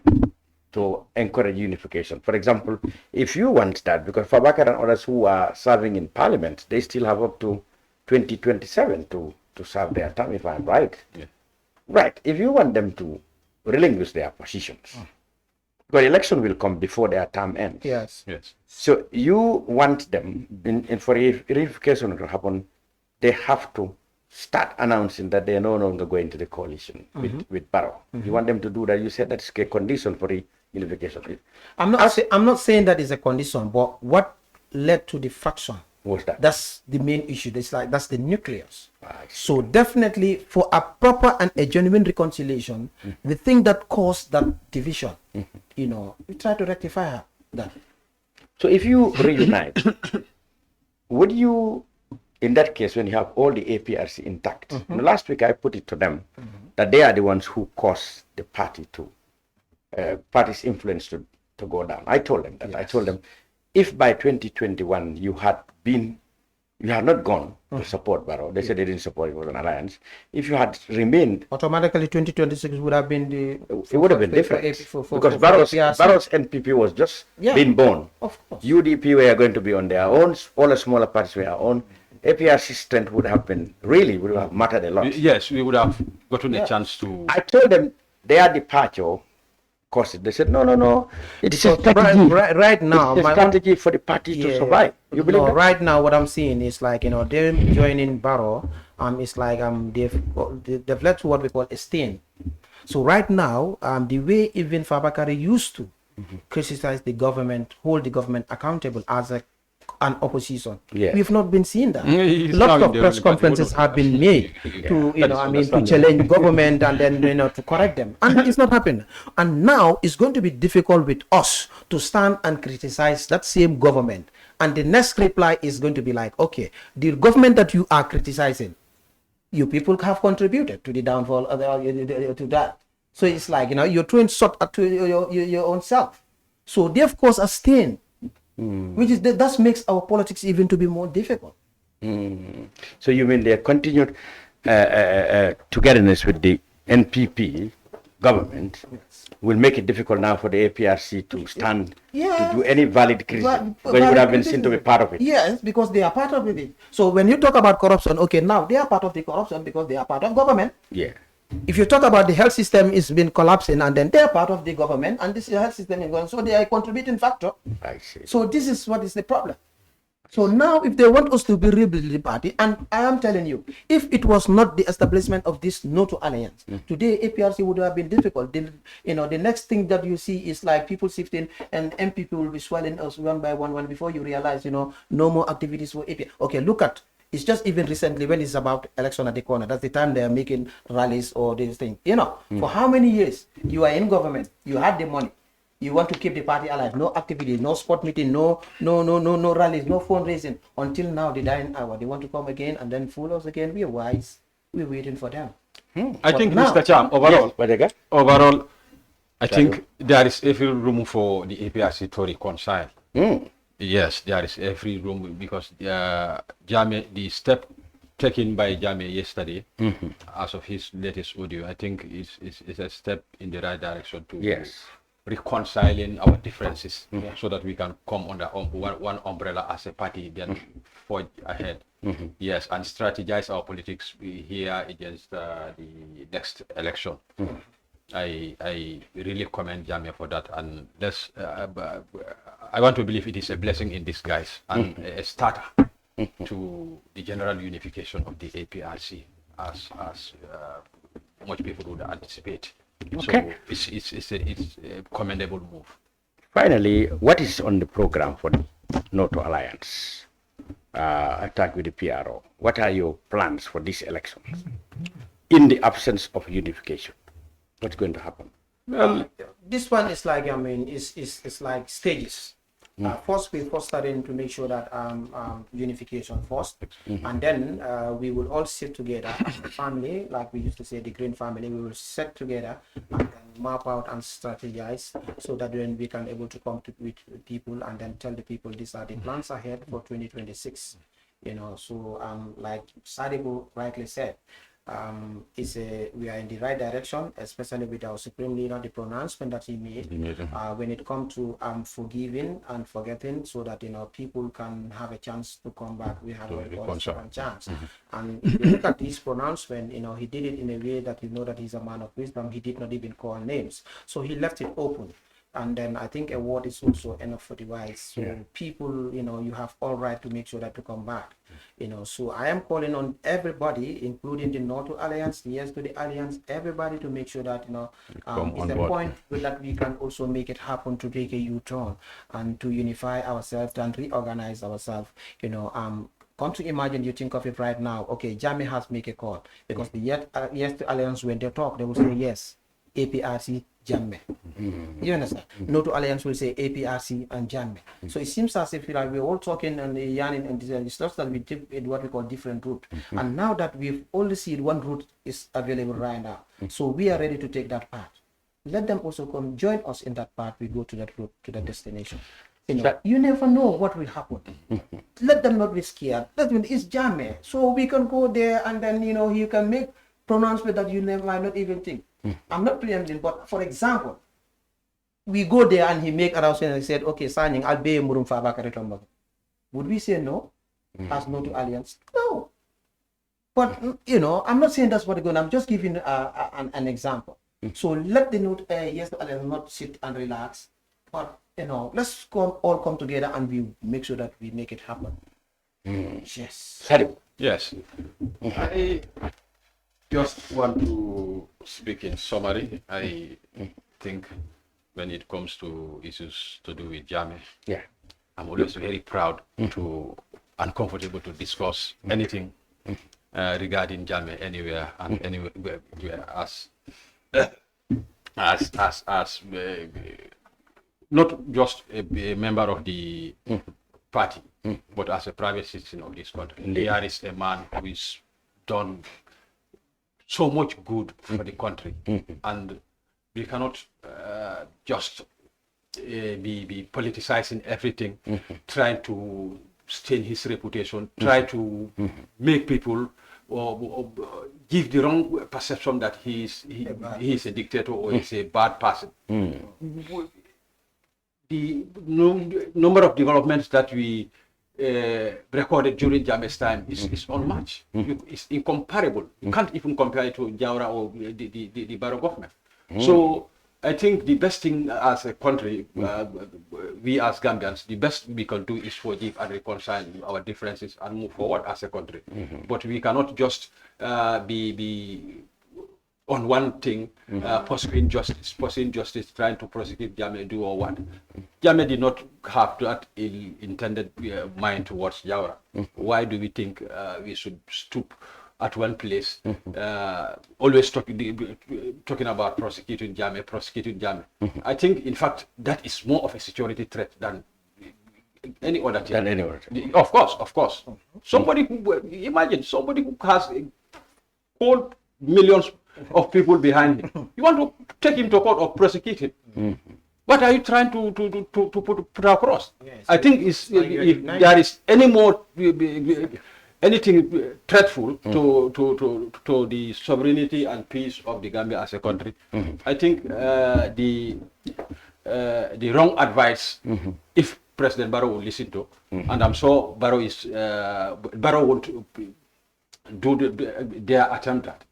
to encourage unification? For example, if you want that, because Fabakar and others who are serving in parliament, they still have up to 2027 to serve their term, if I'm right. Yeah. Right. If you want them to relinquish their positions, But election will come before their term ends. Yes. Yes. So you want them, for verification to happen, they have to start announcing that they are no longer going to the coalition with Barrow. You want them to do that. You said that's a condition for reunification. I'm not saying that is a condition, but what led to the fraction? What's that? That's the main issue. That's the nucleus. So definitely for a proper and a genuine reconciliation, the thing that caused that division, we try to rectify that. So if you reunite, would you, in that case, when you have all the APRC intact, last week I put it to them that they are the ones who caused the party party's influence to go down. I told them that. Yes. I told them, if by 2021 you had not gone to support Barrow, they said they didn't support it, was an alliance. If you had remained, automatically 2026 would have been it would have been different because Barrow's NPP was just being born. Of course. UDP were going to be on their own. All the smaller parties were on. APRC strength would have mattered a lot. Yes, we would have gotten a chance to. I told them their departure caused it. They said, no. It is a strategy. Right now, it's a strategy for the party to survive. You believe that? Right now, what I'm seeing is like, them joining Barrow, it's like they've led to what we call a stain. So right now, the way even Fabakary used to criticize the government, hold the government accountable as an opposition. Yes. We've not been seeing that. Lots of press conferences have been made to, to challenge government and then, to correct them. And it's not happening. And now it's going to be difficult with us to stand and criticize that same government. And the next reply is going to be like, okay, the government that you are criticizing, you people have contributed to the downfall of to that. So it's like, you're throwing salt to your own self. So they, of course, are staying. Which is that makes our politics even to be more difficult. So you mean their continued togetherness with the NPP government will make it difficult now for the APRC to stand to do any valid criticism when you would have been seen to be part of it? Yes, because they are part of it. So when you talk about corruption, okay, now they are part of the corruption because they are part of government. Yeah. If you talk about the health system is been collapsing and then they are part of the government and this health system is going, so they are a contributing factor. I see. So this is what is the problem. So now if they want us to be rebuild the party, and I am telling you, if it was not the establishment of this NATO alliance, today APRC would have been difficult. The next thing that you see is like people shifting and MPP will be swelling us one by one before you realize, no more activities for APRC. Okay, look at, it's just even recently when it's about election at the corner, that's the time they are making rallies or this thing. For how many years you are in government, you had the money, you want to keep the party alive, no activity, no sport meeting, no rallies, no fundraising, until now the dying hour. They want to come again and then fool us again. We're wise, we're waiting for them. I think, Mr. Cham, overall, I think there is every room for the APRC to reconcile. Yes, there is every room because the step taken by Jammeh yesterday, as of his latest audio, I think is a step in the right direction to reconciling our differences so that we can come under one umbrella as a party, then forge ahead. Yes, and strategize our politics here against the next election. I really commend Jammeh for that, and I want to believe it is a blessing in disguise and a starter to the general unification of the APRC as much people would anticipate. Okay. So it's a commendable move. Finally, what is on the program for the NATO alliance? Attack with the PRO. What are your plans for this election in the absence of unification? What's going to happen? Well, this one is like, it's like stages. First, we're starting to make sure that unification first, and then we will all sit together as a family, like we used to say, the Green family. We will sit together and then map out and strategize, so that then we can able to come with people and then tell the people these are the plans ahead for 2026. So like Sadibou rightly said, we are in the right direction, especially with our supreme leader, the pronouncement that he made when it comes to forgiving and forgetting, so that people can have a chance to come back. We have a second chance. And if you look at his pronouncement, he did it in a way that that he's a man of wisdom. He did not even call names, so he left it open. And then I think a word is also enough for the wise. So people, you have all right to make sure that to come back. So I am calling on everybody, including the North Alliance, the Yes to the Alliance, everybody to make sure that, it's a point that we can also make it happen to take a U-turn and to unify ourselves and reorganize ourselves. Come to imagine, you think of it right now. Okay, Jammeh has make a call because the Yes to Alliance, when they talk, they will say yes, APRC, Jammeh. You understand? No to Alliance will say APRC and Jammeh. So it seems as if we're all talking and yarning and it's just that we did what we call different route. And now that we've only seen one route is available right now, so we are ready to take that path. Let them also come join us in that path. We go to that route, to that destination. You never know what will happen. Let them not be scared. It's Jammeh, so we can go there and then you can make pronouncement that you might not even think. I'm not preempting, but for example, we go there and he make announcement and he said, okay, signing, I'll be Murum Fabakari Tombago. Would we say no? As no to Alliance? No. But, I'm not saying that's what they're going. I'm just giving an example. So let the note, Yes to Alliance not sit and relax, but, let's all come together and we make sure that we make it happen. Yes. Yes. I just want to speak in summary. I think when it comes to issues to do with Jammeh, I'm always very proud and comfortable to discuss anything regarding Jammeh anywhere and anywhere as not just a member of the party, but as a private citizen of this country. There is a man who is done so much good for the country, and we cannot just be politicizing everything, trying to stain his reputation, try to make people or give the wrong perception that he is a dictator or he's a bad person. The number of developments that we recorded during Jammeh's time is unmatched. It's incomparable. You can't even compare it to Jawara or the Barrow government. So I think the best thing as a country, we as Gambians, the best we can do is forgive and reconcile our differences and move forward as a country. But we cannot just be on one thing, pursuing justice, trying to prosecute Jammeh, do or what. Jammeh did not have that ill-intended mind towards Jawara. Why do we think we should stoop at one place, always talking about prosecuting Jammeh? I think, in fact, that is more of a security threat than any other thing. Of course. Somebody who has called millions of people behind him. You want to take him to court or prosecute him? What are you trying to put across? Yes, I think if there is any more anything threatful to the sovereignty and peace of the Gambia as a country, I think the wrong advice, if President Barrow will listen to, and I'm sure Barrow won't do their attempt at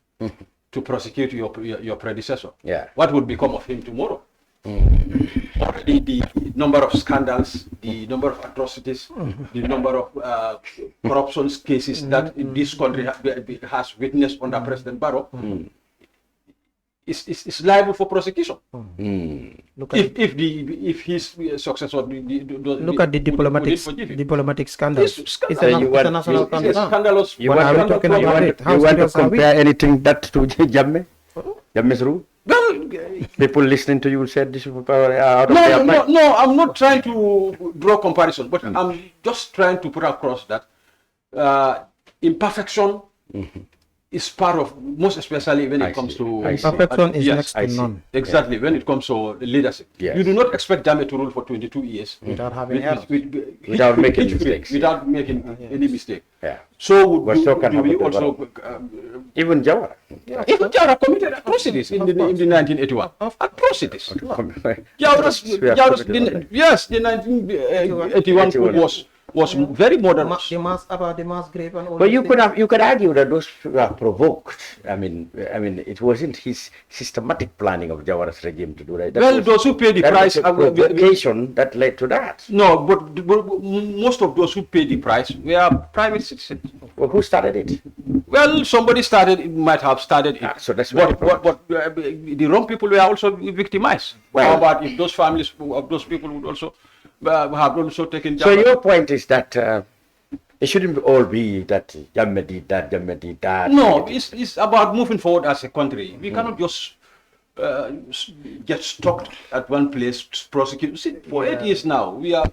to prosecute your predecessor. What would become of him tomorrow? Already the number of scandals, the number of atrocities, the number of corruption cases that this country has witnessed under President Barrow is liable for prosecution. If his successor look at the diplomatic scandals. It's a national scandalous. You want to compare anything that to Jammeh's rule? Well, people listening to you said this is out of their mind. No, I'm not trying to draw comparison, but I'm just trying to put across that imperfection is part of, most especially when it comes to... Imperfection is next to none. Exactly, when it comes to leadership. You do not expect Jammeh to rule for 22 years. Without having errors. Without making mistakes. Without making any mistake. So we also... Even Jawara. Even Jawara committed atrocities in the 1981. Atrocities. Jawara's, yes, the 1981 was was very moderate. The mass grave and all. But you could argue that those were provoked. I mean, it wasn't his systematic planning of Jawara's regime to do that. Well, those who pay the price, provocation that led to that. No, but most of those who pay the price were private citizens. Well, who started it? Well, somebody might have started it. So that's but the wrong people were also victimized. Well, how about if those families of those people would also have also taken. So your point is that it shouldn't all be that Jammeh did that. No, it's about moving forward as a country. We cannot just get stuck at one place to prosecute. See, for 8 years now, we are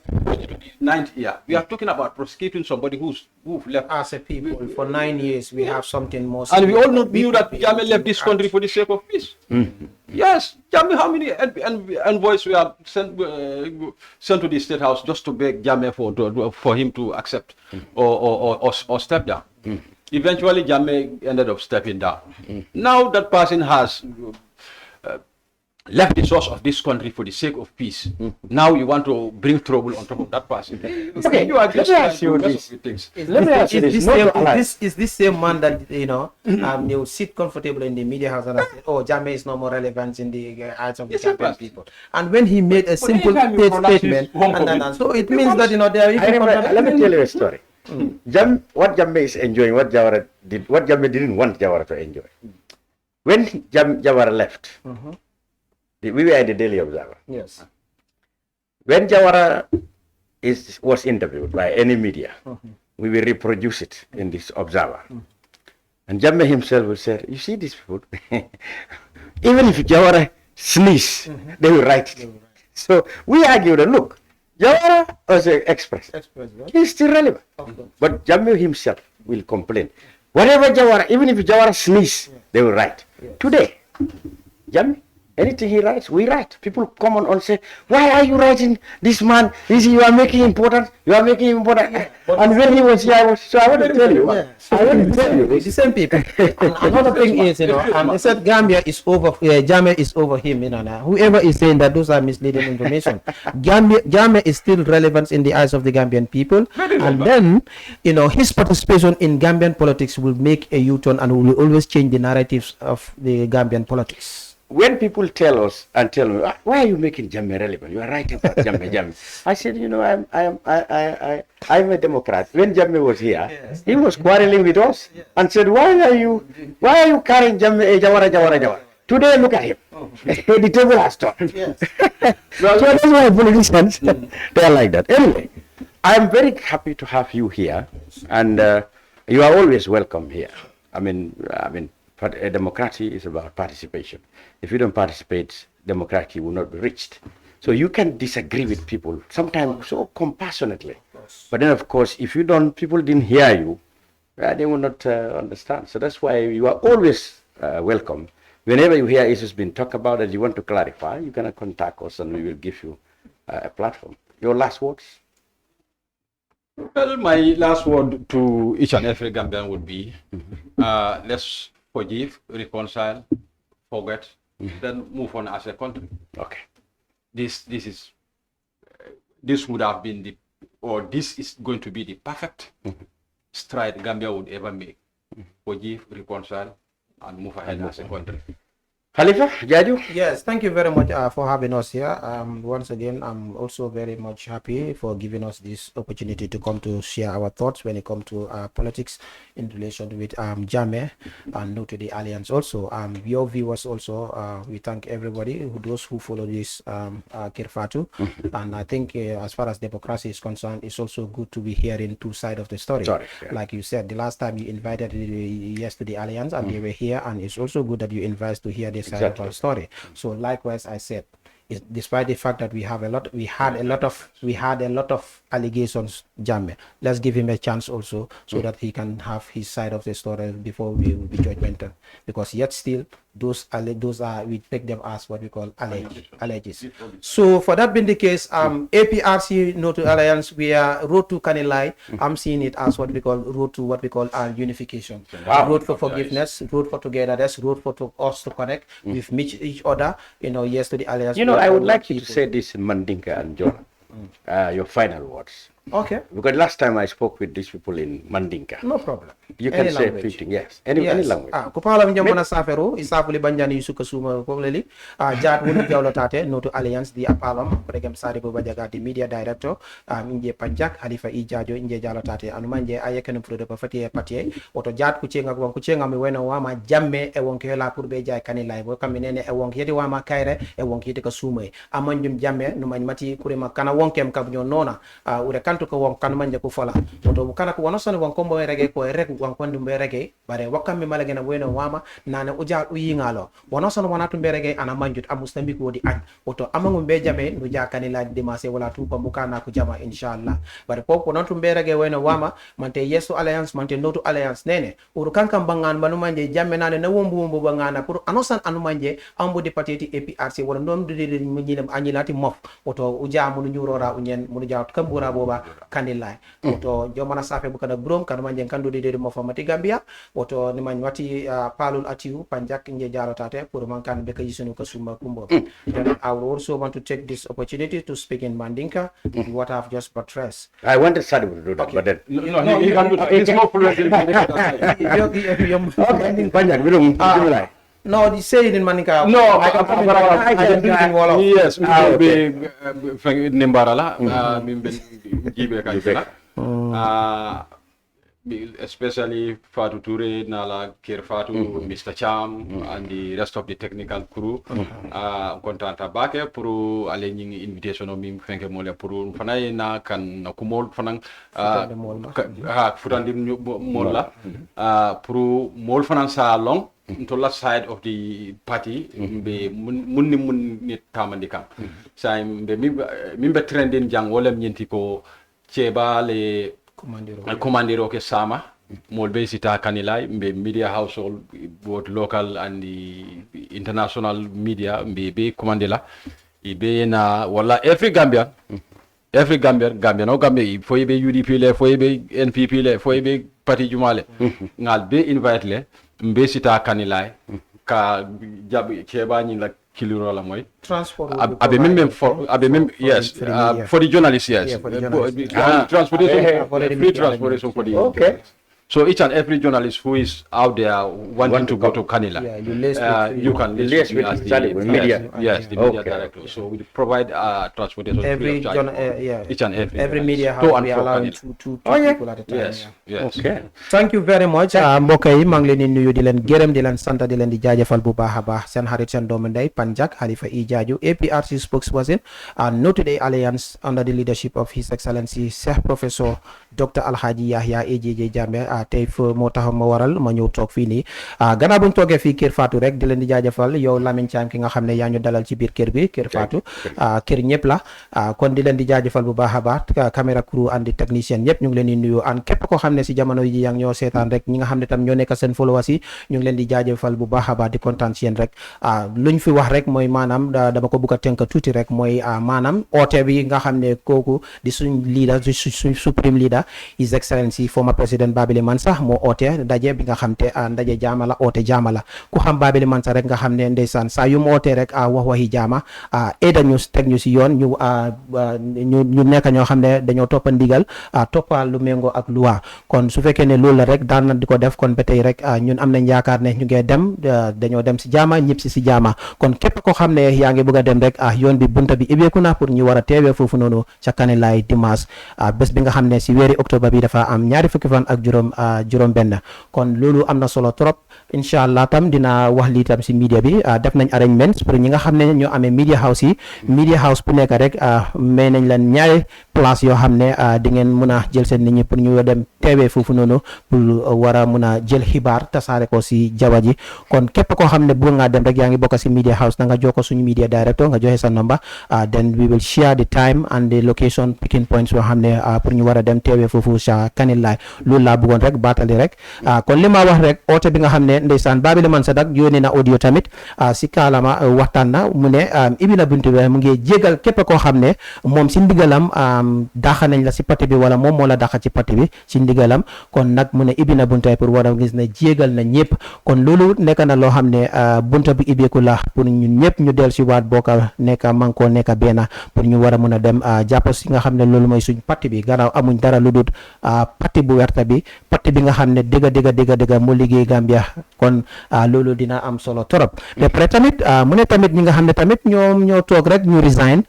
9th year. We are talking about prosecuting somebody who've left. As a people, for 9 years, we have something more. And we all knew that Jammeh left this country for the sake of peace. Yes, Jammeh, how many envoys we have sent to the State House just to beg Jammeh for him to accept or step down? Eventually, Jammeh ended up stepping down. Now that person has left the source of this country for the sake of peace. Now you want to bring trouble on top of that person. Okay, You are just let me ask you this. Let me ask you this. Is this same man that they will sit comfortable in the media house and say, "Oh, Jammeh is no more relevant in the eyes of the Gambian people." And when he made a simple statement, so it means that they are. Let me tell you a story. What Jammeh is enjoying, what Jammeh didn't want Jawara to enjoy. When Jawara left, we were at the Daily Observer. Yes. When Jawara was interviewed by any media, we will reproduce it in this Observer. And Jammeh himself will say, "You see these people, even if Jawara sneeze, they will write it." So we argue that, look, Jawara was an express. He's still relevant. But Jammeh himself will complain. Whatever Jawara, even if Jawara sneeze, they will write. Today, Jammeh, anything he writes, we write. People come on and say, "Why are you writing this man? You are making important. You are making important." And when he was here, I want to tell you. I want to tell you. It's the same people. And another thing is, they said Gambia is over, Jammeh is over him. Whoever is saying that, those are misleading information. Jammeh is still relevant in the eyes of the Gambian people. And then, his participation in Gambian politics will make a U-turn and will always change the narratives of the Gambian politics. When people tell me, "Why are you making Jammeh relevant? You are writing about Jammeh." I said, I'm a Democrat. When Jammeh was here, he was quarreling with us and said, "Why are you carrying Jawara? Today, look at him. The table has turned." So that's why politicians, they are like that. Anyway, I am very happy to have you here, and you are always welcome here. I mean, but a democracy is about participation. If you don't participate, democracy will not be reached. So you can disagree with people, sometimes so compassionately. But then, of course, if you don't, people didn't hear you, they will not understand. So that's why you are always welcome. Whenever you hear issues being talked about that you want to clarify, you can contact us and we will give you a platform. Your last words? Well, my last word to each and every Gambian would be, let's forgive, reconcile, forget, then move on as a country. Okay. This would have been this is going to be the perfect stride Gambia would ever make. Forgive, reconcile, and move ahead as a country. Kalifa Jarjue? Yes, thank you very much for having us here. Once again, I'm also very much happy for giving us this opportunity to come to share our thoughts when it comes to politics in relation with Jammeh and new to the alliance. Also, your viewers also, we thank everybody, those who follow this Kirfatu. And I think as far as democracy is concerned, it's also good to be hearing two sides of the story. Like you said, the last time you invited yes to the alliance and they were here, and it's also good that you invite to hear this side of our story. So likewise, I said, despite the fact that we had a lot of allegations, Jammeh, let's give him a chance also, so that he can have his side of the story before we will be judgmental. Because yet still, those are, we take them as what we call alleges. So for that being the case, APRC No to Alliance, we are road to Kanilai. I'm seeing it as what we call road to what we call unification. Road for forgiveness, road for togetherness, road for us to connect with each other. Yes to the alliance. I would like you to say this in Mandinka and John. Your final words. Okay. Because last time I spoke with these people in Mandinka. No problem. You can Any say language. everything, yes. Any language. Kupala mjamona safero isafuli banjani yusuka suma komleli jat wonu jawlo tate noto alliance di apalam pregam Sadibou Badjie di media director inje Panjak Kalifa Jarjue inje jalo tate anumanje ayekenu frude pa fatie patie oto jat kuchenga mi weno wama jamme e wonke la pour be jay kanilay bo kaminene e wonke yedi wama kayre e wonke yedi ka sumay amanjum jamme numan mati kurema kana wonkem kabnyo nona ure kanto ko won kan manje ko fola oto kana ko wono son won kombo rege ko rek won kondu be rege bare wakam mi malagena weno wama nane uja uyingalo wono son wona tumbe rege ana manjut amustambi ko di aj oto amangum be jame no jakani la dimase wala tu ko bukana ko jama inshallah bare ko non tumbe rege weno wama mante yeso alliance mante notu alliance nene uru kankam bangan banu manje jamme nane na wombu bangana pour anosan anu manje ambu di pateti APRC wala ndom de nyinem anyilati mof oto uja munu nyurora unyen munu jawt kambura boba kandilay oto jomana safe bukana brom kan manje kandu de mofa mati Gambia oto ni man wati palul atiu Panjak nje jalo tate pour man kan be kayisunu ko suma kumbo. Then I would also want to take this opportunity to speak in Mandinka what I've just buttressed. I wanted Sadibou to do that, but then... No, he can do that. He's more fluent in Panjak, we don't... No, they say it in Mandinka. No, I can do it in Wolof. Yes, will be Nimbarala, Gibe Kajula. Especially Fatou Touré, Nala, Kir Fatou, Mr. Cham, and the rest of the technical crew. Kontanta bake pour aller ñi invitation mi fenke mole pour fanay na kan kumol fanang futandi mola pour mol fanan sa long to left side of the party be munni tamandikam sa be mimbe trending jang wala ñenti ko ceba le commandiro ke sama mol be sita kanilay be media household both local and the international media be commandela ibe na wala every Gambian no Gambia fo be UDP le fo be NPP le fo be parti jumale ngal be invite le be sita kanilay ka jabi keba ni la kiliro la moy Transport yes for the journalists, yes, transportation, free transportation for the okay. So each and every journalist who is out there wanting to go to Kanila, you can list with the media. Yes, the media director. So we provide transportation free of charge. Each and every media house we allow two people at a time. Yes. Okay. Thank you very much. Mbokk yi maa ngi leen di nuyu di leen gërëm di leen sant di leen di jaajëfal bu baax a baax seen xarit seen doomu ndey Panjak Kalifa Jarjue APRC spokesperson no today alliance under the leadership of His Excellency Cheikh Professor Dr. Alhaji Yahya AJJ Jammeh tey moo tax ma waral ma ñëw toog fii nii gannaaw buñ toogee fii Kër Fatou rek di leen di jaajëfal yow Lamine Thiam ki nga xam ne yaa ñu dalal ci biir kër bi Kër Fatou kër ñëpp la kon di leen di jaajëfal bu baax a baax caméra crew and technicien ñëpp ñu ngi leen di nuyu an képp koo xam ne si jamono yi yaa ngi ñoo seetaan rek ñi nga xam ne tam ñoo nekk seen followers yi ñu ngi leen di jaajëfal bu baax a baax di kontaan si yéen rek luñ fi wax rek mooy maanaam dama ko bëgg a tënk tuuti rek mooy maanaam oote bi nga xam ne kooku di suñ leader suñ supreme leader His Excellency former President Babili Mansa moo oote ndaje bi nga xam te ndaje jaama la oote jaama la ku xam Babili Mansa rek nga xam ne ndeysaan saa yu mu oote rek wax waxi jaama aida ñu teg ñu si yoon ñu nekk ñoo xam ne dañoo toppa ndigal toppa lu méngoo ak loi kon su fekkee ne loolu la rek daan na di ko def kon ba tey rek ñun am nañ yaakaar ne ñu ngee dem dañoo dem si jaama ñëpp si jaama kon képp koo xam ne yaa ngi bëgg a dem rek yoon bi bunta bi ibbeeku na pour ñu war a teewee foofu noonu ca Kanilai dimanche bés bi nga xam ne si weeri octobre bi dafa am ñaari fukki fan ak juróom benn kon loolu am na solo trop incha allah tam dina wax lii tam si media bi def nañ arrangements pour ñi nga xam ne ñoo amee media house yi media house bu nekk rek may nañ leen ñaari place yoo xam ne di ngeen mun a jël seen nit ñi pour ñu dem teewee foofu noonu pour war a mun a jël xibaar tasaare ko si jaww ji kon képp koo xam ne bëgg ngaa dem rek yaa ngi bokk si media house na nga jokkoo suñu media director nga joxe sa number then we will share the time and the location picking points yoo xam ne pour ñu war a dem teewee foofu sa Kanilai loolu laa bëggoon rek rek baatali rek kon li ma wax rek oote bi nga xam ne ndeysaan Babili man Sadak yónnee na audio tamit si kaalama waxtaan na mu ne ibi na buntu bi mu ngi jégal képp koo xam ne moom si ndigalam daaxa nañ la si parti bi wala moom moo la daaxa ci parti bi si ndigalam kon nag mu ne ibi na buntu pour war a gis ne jégal na ñëpp kon loolu nekk na loo xam ne bunta bi ibbeeku la pour ñun ñëpp ñu del si waat bokka nekk manko nekk benn pour ñu war a mën a dem jàpp si nga xam ne loolu mooy suñ parti bi gannaaw amuñ dara lu dul parti bu werta bi parti bi nga xam ne dëgga mu liggéey Gambia kon loolu dina am solo torop mais après tamit mu ne tamit ñi nga xam ne tamit ñoom ñoo toog rek ñu resign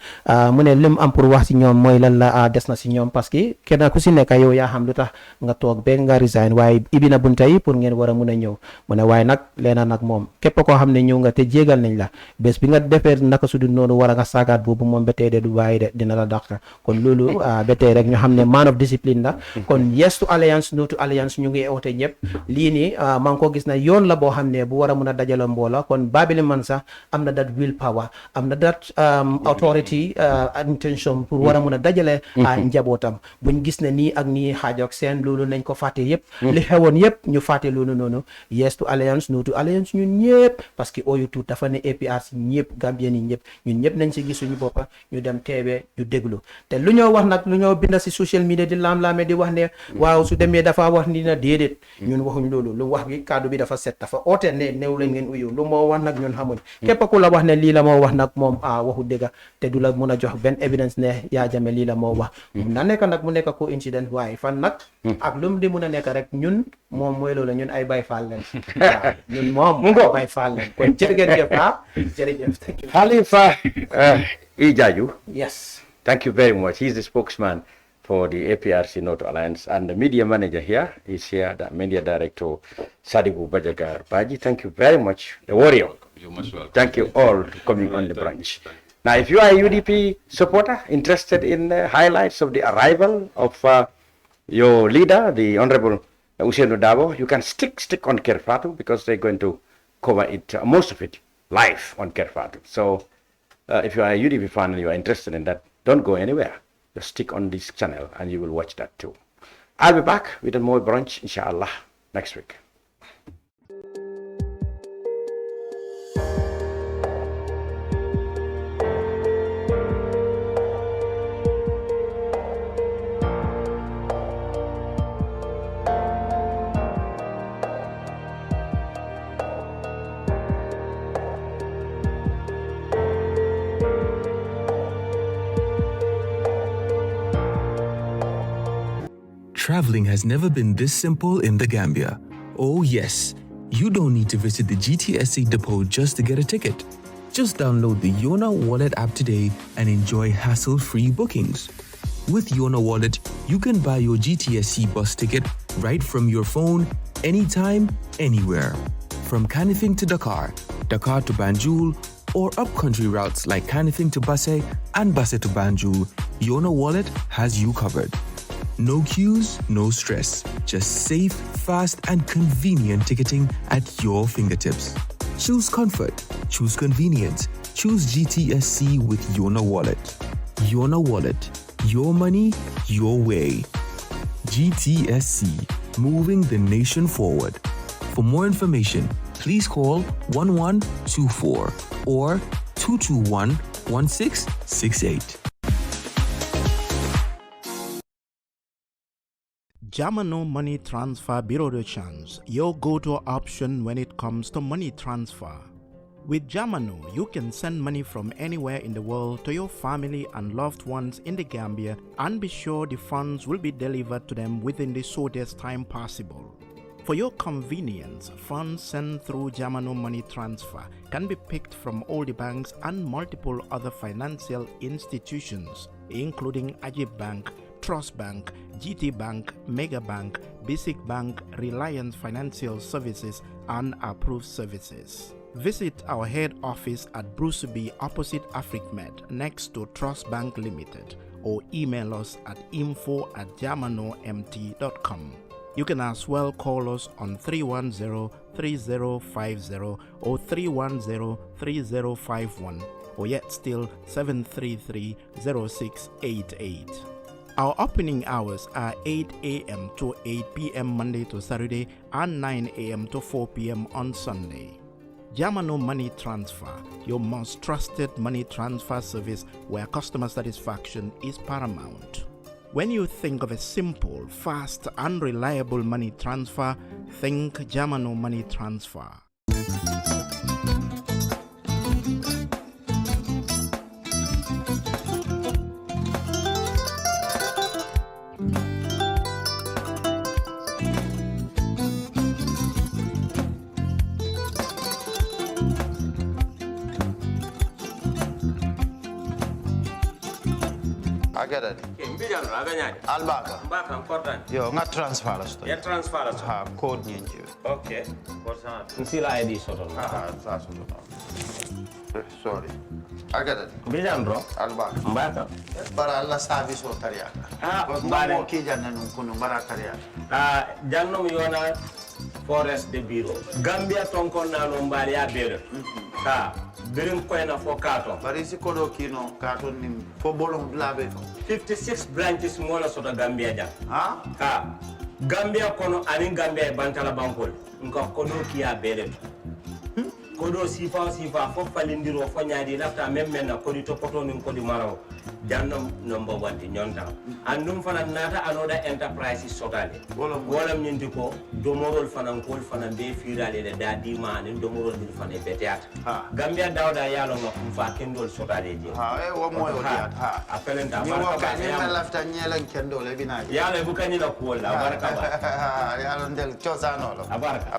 mu ne lim am pour wax si ñoom mooy lan la des na si ñoom parce que kenn ku si nekk yow yaa xam lu tax nga toog ba nga resign waaye ibi na bunta yi pour ngeen war a mun a ñëw mu ne waaye nag leena nag moom képp koo xam ne ñëw nga te jégal nañ la bés bi nga defee naka su dul noonu war a nga saagaat boobu moom ba tey de du bàyyi de dina la dàq kon loolu ba tey rek ñu xam ne man of discipline la kon yes to alliance no to alliance ñu ngi oote ñëpp lii nii maa ngi ko gis na yoon la boo xam ne bu war a mun a dajale mboola kon Babili man sax am na that will power am na that authority intention pour war a mun a dajale njabootam buñ gis ne nii ak nii xaajook seen loolu nañ ko fàtte yëpp li xewoon yëpp ñu fàtte loolu noonu yes to alliance no to alliance ñun ñëpp parce que ooyu tuut dafa ne APRC ñëpp Gambien yi ñëpp ñun ñëpp nañ si gis suñu boppa ñu dem teewee ñu déglu te lu ñoo wax nag lu ñoo binda si social media di laam-laame di wax ne waaw su demee dafa wax ni na déedéet ñun waxuñ loolu lu wax gi kaddu bi dafa set dafa oote ne néew lañ ngeen uyu lu moo wax nag ñun xamuñ képp ku la wax ne lii la moo wax nag moom waxu dëgga te du la mun a jox benn évidence ne yaa jame lii la moo wax na nekk nag mu nekk coïncidence waaye fan nag ak lu mu di mun a nekk rek ñun moom mooy loolu ñun ay bay faal leen waaw ñun moom bay faal leen kon jërëjëf jërëjëf Kalifa Jarjue. yes Thank you very much. He's the spokesman for the APRC Noto Alliance, and the media manager here is here, the media director Sadibou Badjie Bajagarr. Thank you very much. The warrior. You're most welcome. Thank you all for coming on the brunch. Now, if you are a UDP supporter interested in highlights of the arrival of your leader, the Honorable Ousainou Darboe, you can stick on Kerfatu because they're going to cover it, most of it, live on Kerfatu. So, if you are a UDP fan and you are interested in that, don't go anywhere. Just stick on this channel and you will watch that too. I'll be back with a more brunch, inshallah, next week. Traveling has never been this simple in the Gambia. Oh yes, you don't need to visit the GTSA depot just to get a ticket. Just download the Yona Wallet app today and enjoy hassle-free bookings. With Yona Wallet, you can buy your GTSC bus ticket right from your phone, anytime, anywhere. From Kanifing to Dakar, Dakar to Banjul, or up-country routes like Kanifing to Basse and Basse to Banjul, Yona Wallet has you covered. No queues, no stress. Just safe, fast, and convenient ticketing at your fingertips. Choose comfort. Choose convenience. Choose GTSC with Yona Wallet. Yona Wallet. Your money, your way. GTSC. Moving the nation forward. For more information, please call 1124 or 221 1668. Jamano Money Transfer Bureau de Change, your go-to option when it comes to money transfer. With Jamano, you can send money from anywhere in the world to your family and loved ones in the Gambia and be sure the funds will be delivered to them within the shortest time possible. For your convenience, funds sent through Jamano Money Transfer can be picked from all the banks and multiple other financial institutions, including Ajib Bank, Trust Bank, GT Bank, Mega Bank, Basic Bank, Reliance Financial Services, and Approved Services. Visit our head office at Bruceby opposite AfricMed next to Trust Bank Limited or email us at info@jamanomt.com. You can as well call us on 310-3050 or 310-3051 or yet still 733-0688. Our opening hours are 8 a.m. to 8 p.m. Monday to Saturday and 9 a.m. to 4 p.m. on Sunday. Jamano Money Transfer, your most trusted money transfer service where customer satisfaction is paramount. When you think of a simple, fast, and reliable money transfer, think Jamano Money Transfer. Agada. Mbijan aganya. Albaka. Mbaka important. Yo, nga transfer la sto. Ya transfer la. Ha, code nyenje. Okay. Kosa. Nsila ID soto. Sa soto. Sorry. Agada. Mbijan bro. Albaka. Mbaka. Bara alla service o tariaka. Bare Mo ki janna nun kunu bara tariaka. Jannom yona forest de bureau. Gambia tonkon na no mbali ya bere. Birin koyna fo kato. Bari si kodo kino kato nim fo bolong blabe to. 56 branches mola sota Gambia jam. Ha? Gambia kono anin Gambia bantala bankol. Nka kono kiya bere. Kodo sifa fo falindiro fo nyaadi lafta memmen na kodi to poto nin kodi maraw. Jannam number 1 di nyonta. Andum fana nata anoda enterprise sotale. Wolam nyindi ko domorol fana kol fana be firale de dadi ma nin domorol dil fana beteat. Gambia dawda yalo ma fa kendol sotale je. Wo moyo diat. Apelenta ni wo ka ni lafta nyelen kendol e binaji. Yalo bu kanyi la ko la baraka ba. Yalo ndel chosano lo. Abaraka.